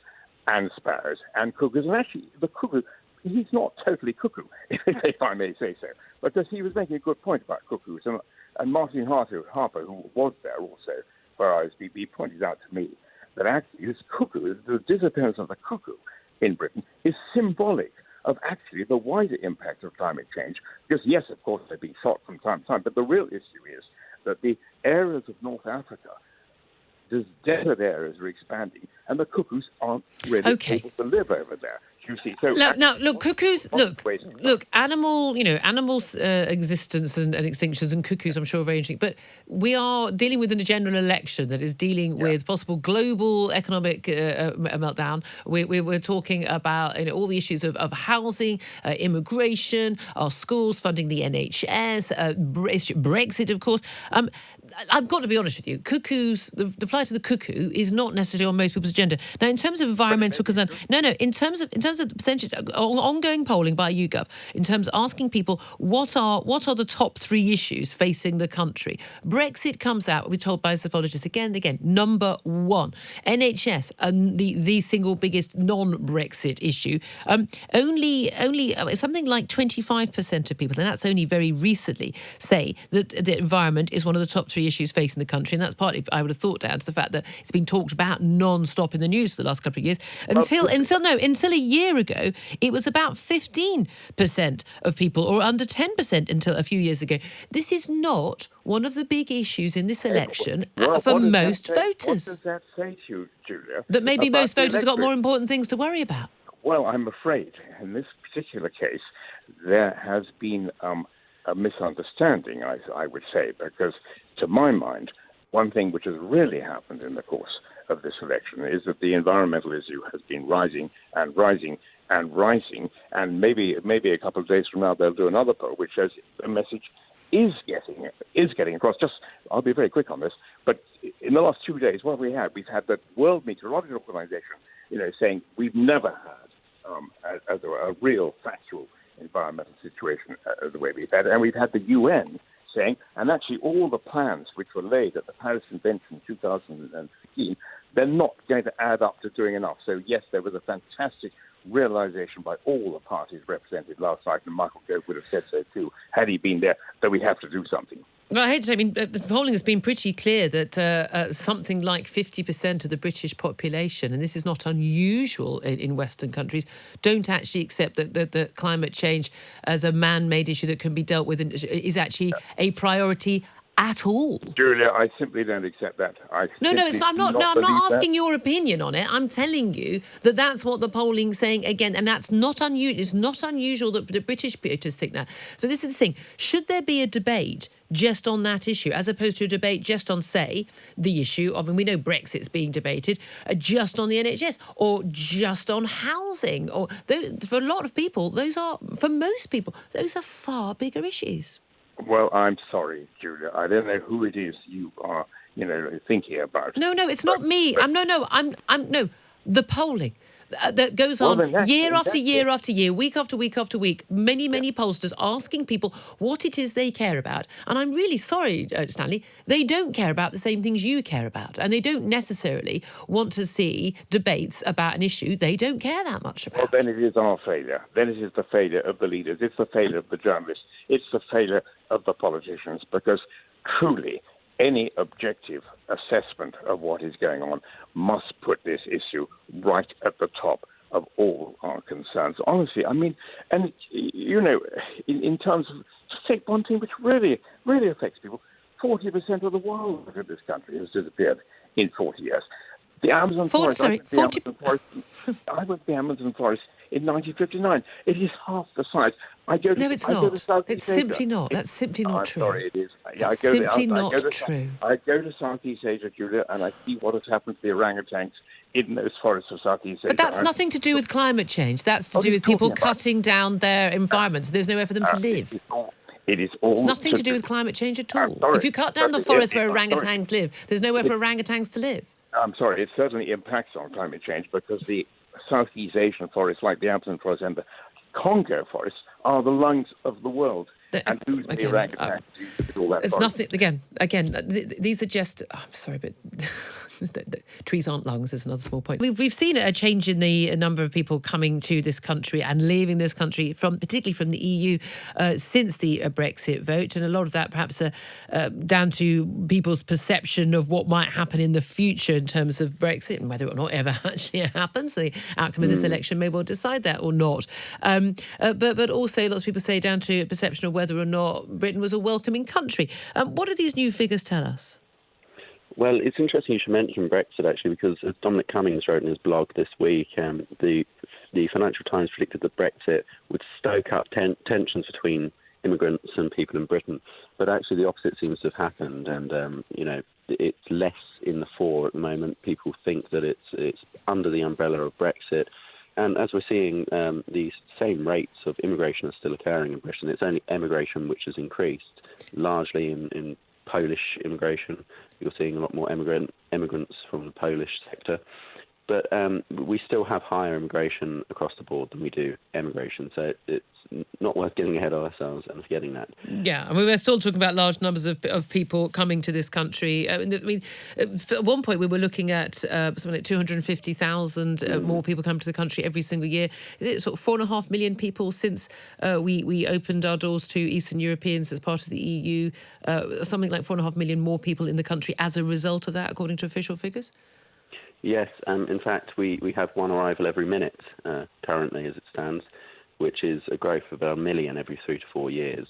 and sparrows and cuckoos. And actually, the cuckoo, he's not totally cuckoo, if I may say so, because he was making a good point about cuckoos. And Martin Harper, who was there also for ISBB, pointed out to me that actually this cuckoo, the disappearance of the cuckoo in Britain, is symbolic of actually the wider impact of climate change. Because, yes, of course, they're being shot from time to time, but the real issue is that the areas of North Africa, the desert areas are expanding, and the cuckoos aren't really able to live over there. You see, so
now, look, cuckoos. Look, animal existence and extinctions, and cuckoos, I'm sure, are very interesting. But we are dealing with a general election that is dealing with possible global economic meltdown. We're talking about all the issues of housing, immigration, our schools, funding the NHS, Brexit, of course. I've got to be honest with you. Cuckoos, the plight of the cuckoo is not necessarily on most people's agenda. Now, in terms of environmental concern, in terms of the percentage, ongoing polling by YouGov, in terms of asking people what are the top 3 issues facing the country, Brexit comes out. We're told by sophologists again and again. Number 1, NHS, the single biggest non-Brexit issue. Only something like 25% of people, and that's only very recently, say that the environment is one of the top 3 issues facing the country, and that's partly, I would have thought, down to the fact that it's been talked about non-stop in the news for the last couple of years. Until a year ago, it was about 15% of people, or under 10% until a few years ago. This is not one of the big issues in this election for most voters.
What does that say to you, Julia?
That maybe most voters have got more important things to worry about.
Well, I'm afraid in this particular case, there has been a misunderstanding, I would say, because to my mind, one thing which has really happened in the course of this election is that the environmental issue has been rising and rising and rising, and maybe a couple of days from now they'll do another poll which says the message is getting across. I'll be very quick on this, but in the last 2 days, what we've had the World Meteorological Organization, saying we've never had a real factual environmental situation the way we've had, and we've had the UN saying, and actually all the plans which were laid at the Paris Convention in 2015, they're not going to add up to doing enough. So yes, there was a fantastic realization by all the parties represented last night, and Michael Gove would have said so too, had he been there, that we have to do something.
Well, I hate to say, the polling has been pretty clear that something like 50% of the British population, and this is not unusual in Western countries, don't actually accept that climate change as a man-made issue that can be dealt with is actually a priority at all.
Julia, I simply don't accept that.
No, it's not. I'm not asking your opinion on it. I'm telling you that that's what the polling's saying again, and that's not unusual. It's not unusual that the British voters think that. But this is the thing: should there be a debate just on that issue, as opposed to a debate just on, say, the issue of, and we know Brexit's being debated, just on the NHS or just on housing? Or for a lot of people, for most people, those are far bigger issues.
Well, I'm sorry, Julia. I don't know who it is you are, thinking about.
No, it's not me. I'm the polling that goes on year after year after year, week after week after week. Many pollsters asking people what it is they care about. And I'm really sorry, Stanley, they don't care about the same things you care about. And they don't necessarily want to see debates about an issue they don't care that much about.
Well, then it is our failure. Then it is the failure of the leaders. It's the failure of the journalists. It's the failure of the politicians, because truly any objective assessment of what is going on must put this issue right at the top of all our concerns. Honestly, I mean, and, in terms of, just take one thing which really, really affects people, 40% of the world in this country has disappeared in 40 years. The Amazon forest, I went to the Amazon forest in 1959. It is half the size.
It's not. It's simply not. That's simply not true.
I'm sorry, it is.
That's simply not true.
I go to Southeast Asia, Julia, and I see what has happened to the orangutans in those forests of Southeast Asia.
But that's nothing to do with climate change. That's to do with people cutting down their environments. There's nowhere for them to live.
It is all.
It's nothing to do with climate change at all. If you cut down the forest where orangutans live, there's nowhere for orangutans to live.
I'm sorry, it certainly impacts on climate change, because the Southeast Asian forests, like the Amazon forest and the Congo forests, are the lungs of the world. And who's the orangutans to all that?
It's nothing. Again, these are just. I'm sorry, but trees aren't lungs. There's another small point. We've seen a change in the number of people coming to this country and leaving this country, particularly from the EU, since the Brexit vote, and a lot of that perhaps down to people's perception of what might happen in the future in terms of Brexit, and whether or not ever actually happens. The outcome of this election may well decide that or not. But also, lots of people say down to perception of whether whether or not Britain was a welcoming country. What do these new figures tell us?
Well, it's interesting you should mention Brexit, actually, because as Dominic Cummings wrote in his blog this week, the Financial Times predicted that Brexit would stoke up tensions between immigrants and people in Britain. But actually the opposite seems to have happened, and, it's less in the fore at the moment. People think that it's under the umbrella of Brexit. And as we're seeing, these same rates of immigration are still occurring in Britain. It's only emigration which has increased, largely in Polish immigration. You're seeing a lot more immigrants from the Polish sector. But we still have higher immigration across the board than we do emigration. So it's not worth getting ahead of ourselves and forgetting that.
Yeah, I mean, we're still talking about large numbers of people coming to this country. I mean, at one point we were looking at something like 250,000 more people come to the country every single year. Is it sort of 4.5 million people since we opened our doors to Eastern Europeans as part of the EU? Something like 4.5 million more people in the country as a result of that, according to official figures?
Yes, in fact, we have one arrival every minute currently as it stands, which is a growth of about 1 million every 3 to 4 years.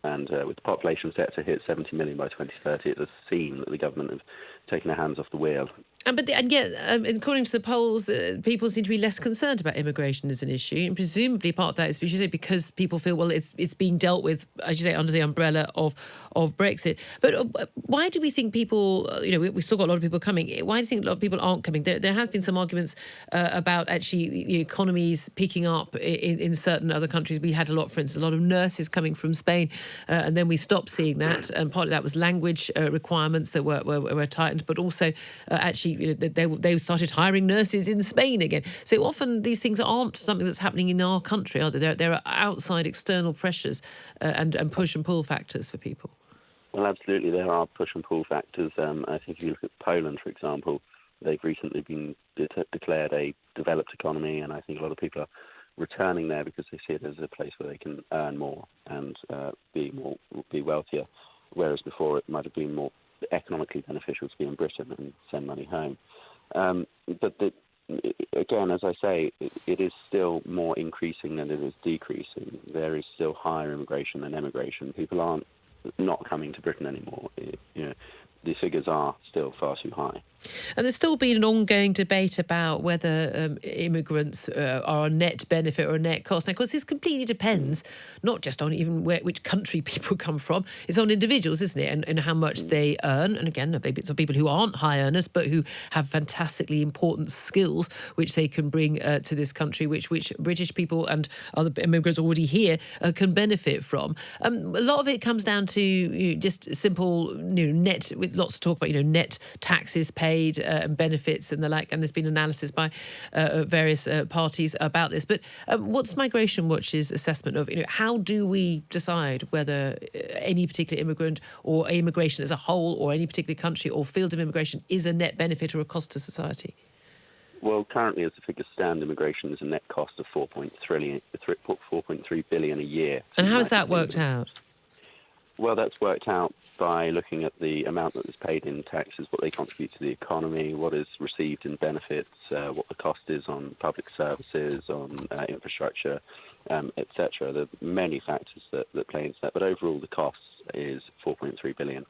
And with the population set to hit 70 million by 2030, it does seem that the government have taken their hands off the wheel.
And yet, according to the polls, people seem to be less concerned about immigration as an issue. And presumably part of that is, as you say, because people feel, well, it's being dealt with, as you say, under the umbrella of Brexit. But why do we think people, we've still got a lot of people coming. Why do you think a lot of people aren't coming? There has been some arguments about actually economies picking up in certain other countries. We had a lot, for instance, a lot of nurses coming from Spain, and then we stopped seeing that. And part of that was language requirements that were tightened, but also actually they started hiring nurses in Spain again. So often these things aren't something that's happening in our country, are they? There are outside external pressures and push and pull factors for people.
Well, absolutely, there are push and pull factors. I think if you look at Poland, for example, they've recently been declared a developed economy, and I think a lot of people are returning there because they see it as a place where they can earn more and be wealthier, whereas before it might have been more economically beneficial to be in Britain and send money home. But again, as I say, it is still more increasing than it is decreasing. There is still higher immigration than emigration. People aren't not coming to Britain anymore. The figures are still far too high.
And there's still been an ongoing debate about whether immigrants are a net benefit or a net cost. Now, of course, this completely depends, not just on even which country people come from. It's on individuals, isn't it, and how much they earn. And again, maybe it's on people who aren't high earners, but who have fantastically important skills which they can bring to this country, which British people and other immigrants already here can benefit from. A lot of it comes down to just simple net, with lots of talk about net taxes paid and benefits and the like, and there's been analysis by various parties about this. But what's Migration Watch's assessment of how do we decide whether any particular immigrant or immigration as a whole or any particular country or field of immigration is a net benefit or a cost to society?
Well, currently, as the figures stand, immigration is a net cost of 4.3 billion a year.
And how has that worked out?
Well, that's worked out by looking at the amount that is paid in taxes, what they contribute to the economy, what is received in benefits, what the cost is on public services, on infrastructure, etc. There are many factors that play into that, but overall the cost is 4.3 billion.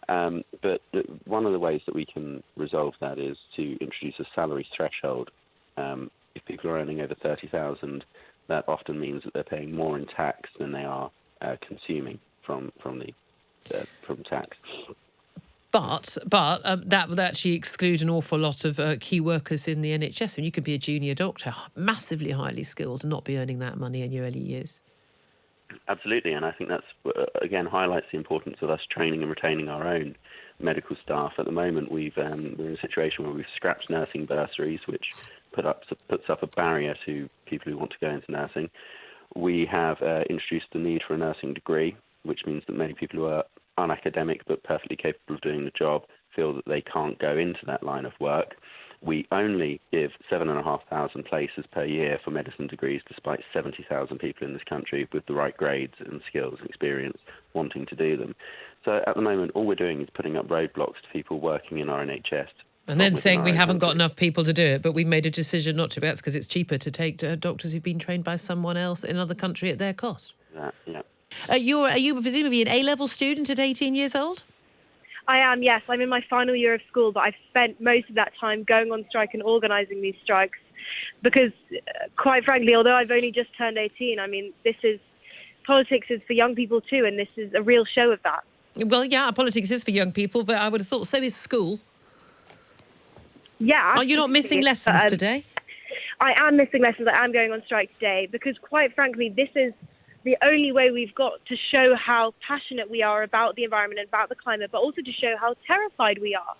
But one of the ways that we can resolve that is to introduce a salary threshold. If people are earning over 30,000, that often means that they're paying more in tax than they are consuming from tax.
But that would actually exclude an awful lot of key workers in the NHS. And you could be a junior doctor, massively highly skilled, and not be earning that money in your early years.
Absolutely, and I think that's, again, highlights the importance of us training and retaining our own medical staff. At the moment, we're in a situation where we've scrapped nursing bursaries, which puts up a barrier to people who want to go into nursing. We have introduced the need for a nursing degree, which means that many people who are unacademic but perfectly capable of doing the job feel that they can't go into that line of work. We only give 7,500 places per year for medicine degrees, despite 70,000 people in this country with the right grades and skills and experience wanting to do them. So at the moment, all we're doing is putting up roadblocks to people working in our NHS.
And then saying we haven't got enough people to do it, but we've made a decision not to. That's because it's cheaper to take doctors who've been trained by someone else in another country at their cost.
Yeah.
Are you presumably an A-level student at 18 years old?
I am, yes. I'm in my final year of school, but I've spent most of that time going on strike and organising these strikes because, quite frankly, although I've only just turned 18, I mean, politics is for young people too, and this is a real show of that.
Well, yeah, politics is for young people, but I would have thought so is school.
Yeah.
Are you not missing lessons today?
I am missing lessons. I am going on strike today because, quite frankly, this is the only way we've got to show how passionate we are about the environment and about the climate, but also to show how terrified we are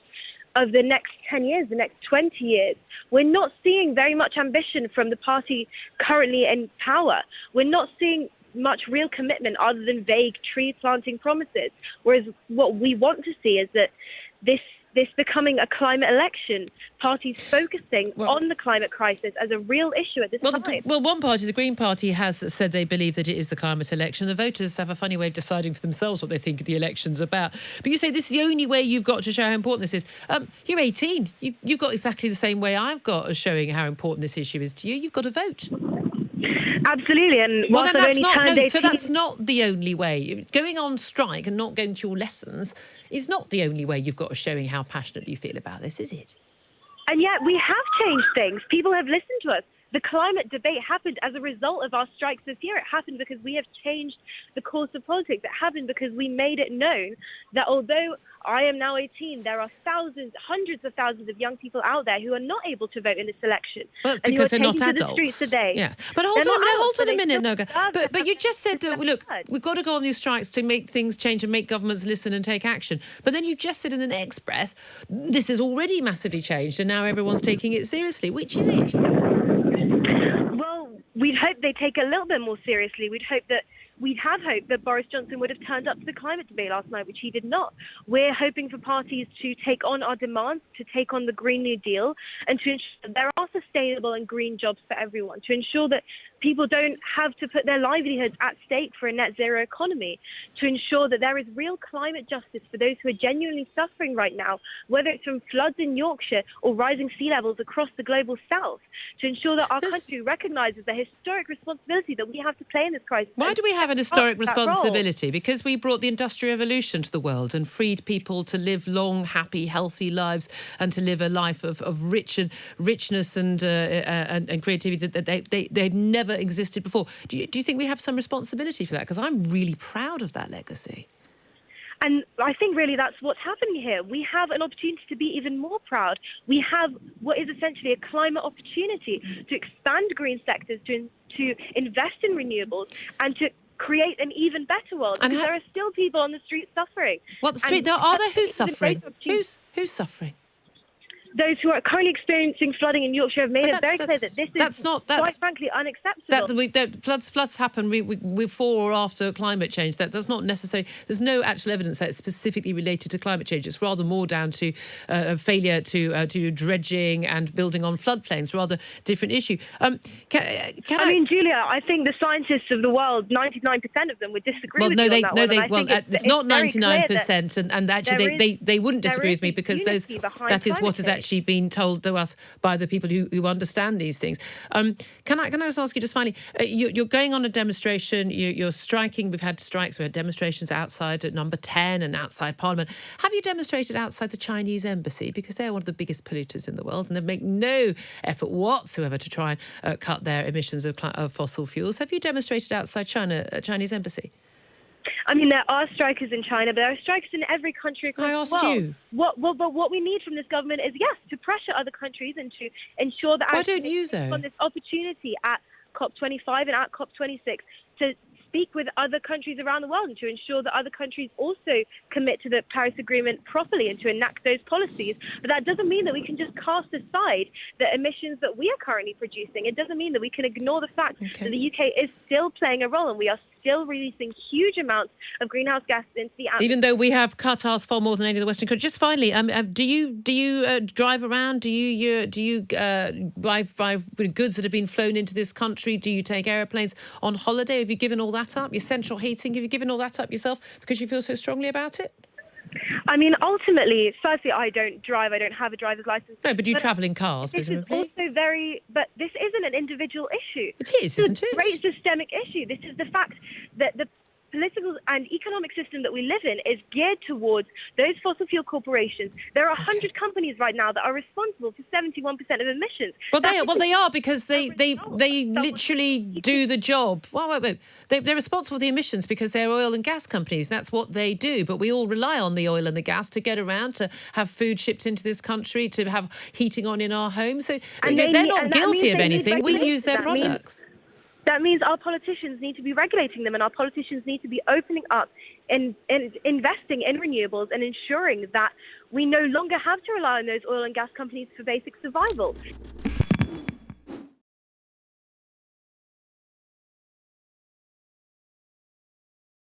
of the next 10 years, the next 20 years. We're not seeing very much ambition from the party currently in power. We're not seeing much real commitment other than vague tree planting promises. Whereas what we want to see is that this becoming a climate election, parties focusing on the climate crisis as a real issue at this time.
One party, the Green Party, has said they believe that it is the climate election. The voters have a funny way of deciding for themselves what they think the election's about. But you say this is the only way you've got to show how important this is. You're 18. You've got exactly the same way I've got of showing how important this issue is to you. You've got to vote.
Absolutely, and whilst I've only turned 18...
So that's not the only way. Going on strike and not going to your lessons is not the only way you've got of showing how passionately you feel about this, is it?
And yet we have changed things. People have listened to us. The climate debate happened as a result of our strikes this year. It happened because we have changed the course of politics. It happened because we made it known that although I am now 18, there are thousands, hundreds of thousands of young people out there who are not able to vote in this election.
Well, that's because they're not adults.
The streets today.
Yeah, but hold on a minute, Noga. But you just said, look, we've got to go on these strikes to make things change and make governments listen and take action. But then you just said in the next breath, this has already massively changed and now everyone's taking it seriously. Which is it?
Well, we'd hope they take it a little bit more seriously. We'd have hoped that Boris Johnson would have turned up to the climate debate last night, which he did not. We're hoping for parties to take on our demands, to take on the Green New Deal, and to ensure that there are sustainable and green jobs for everyone, to ensure that people don't have to put their livelihoods at stake for a net zero economy, to ensure that there is real climate justice for those who are genuinely suffering right now, whether it's from floods in Yorkshire or rising sea levels across the global south, to ensure that our country recognises the historic responsibility that we have to play in this crisis.
Why do we have an historic responsibility? Because we brought the Industrial Revolution to the world and freed people to live long, happy, healthy lives and to live a life of richness and creativity that they've never existed before. Do you think we have some responsibility for that? Because I'm really proud of that legacy.
And I think really that's what's happening here. We have an opportunity to be even more proud. We have what is essentially a climate opportunity to expand green sectors, to invest in renewables and to create an even better world. Because there are still people on the street suffering.
What the street? Are there who's suffering? Who's suffering?
Those who are currently experiencing flooding in Yorkshire have made it very clear that this is, quite frankly, unacceptable.
Floods happen. We're for or after climate change. That does not necessarily. There's no actual evidence that it's specifically related to climate change. It's rather more down to a failure to dredging and building on floodplains. Rather different issue. I
mean, Julia, I think the scientists of the world, 99% of them would disagree with you on that one.
It's not 99%, and actually they wouldn't disagree with me because that is what is actually been told to us by the people who understand these things. Can I just ask you just finally, you're going on a demonstration, you're striking, we've had strikes, we had demonstrations outside at Number 10 and outside Parliament. Have you demonstrated outside the Chinese embassy? Because they're one of the biggest polluters in the world and they make no effort whatsoever to try and cut their emissions of fossil fuels. Have you demonstrated outside Chinese embassy?
I mean, there are strikers in China, but there are strikers in every country across the world. I asked you. What we need from this government is, yes, to pressure other countries and to ensure that...
Why don't you, though?
...on this opportunity at COP25 and at COP26 to speak with other countries around the world and to ensure that other countries also commit to the Paris Agreement properly and to enact those policies. But that doesn't mean that we can just cast aside the emissions that we are currently producing. It doesn't mean that we can ignore the fact that the UK is still playing a role and we are still releasing huge amounts of greenhouse gases into the atmosphere.
Even though we have cut ours far more than any of the Western countries. Just finally, do you drive around? Do you buy goods that have been flown into this country? Do you take aeroplanes on holiday? Have you given all that up? Your central heating, have you given all that up yourself because you feel so strongly about it?
I mean, ultimately, firstly, I don't drive. I don't have a driver's license.
No, but you travel in cars, presumably.
This is also but this isn't an individual issue.
It is, isn't it?
It's a great systemic issue. This is the fact that the political and economic system that we live in is geared towards those fossil fuel corporations. There are 100 companies right now that are responsible for 71% of emissions.
Well, they are because they literally do the job. Well, wait. They're responsible for the emissions because they're oil and gas companies. That's what they do. But we all rely on the oil and the gas to get around, to have food shipped into this country, to have heating on in our homes. So they're not guilty of anything. We use their products.
That means our politicians need to be regulating them, and our politicians need to be opening up and investing in renewables and ensuring that we no longer have to rely on those oil and gas companies for basic survival.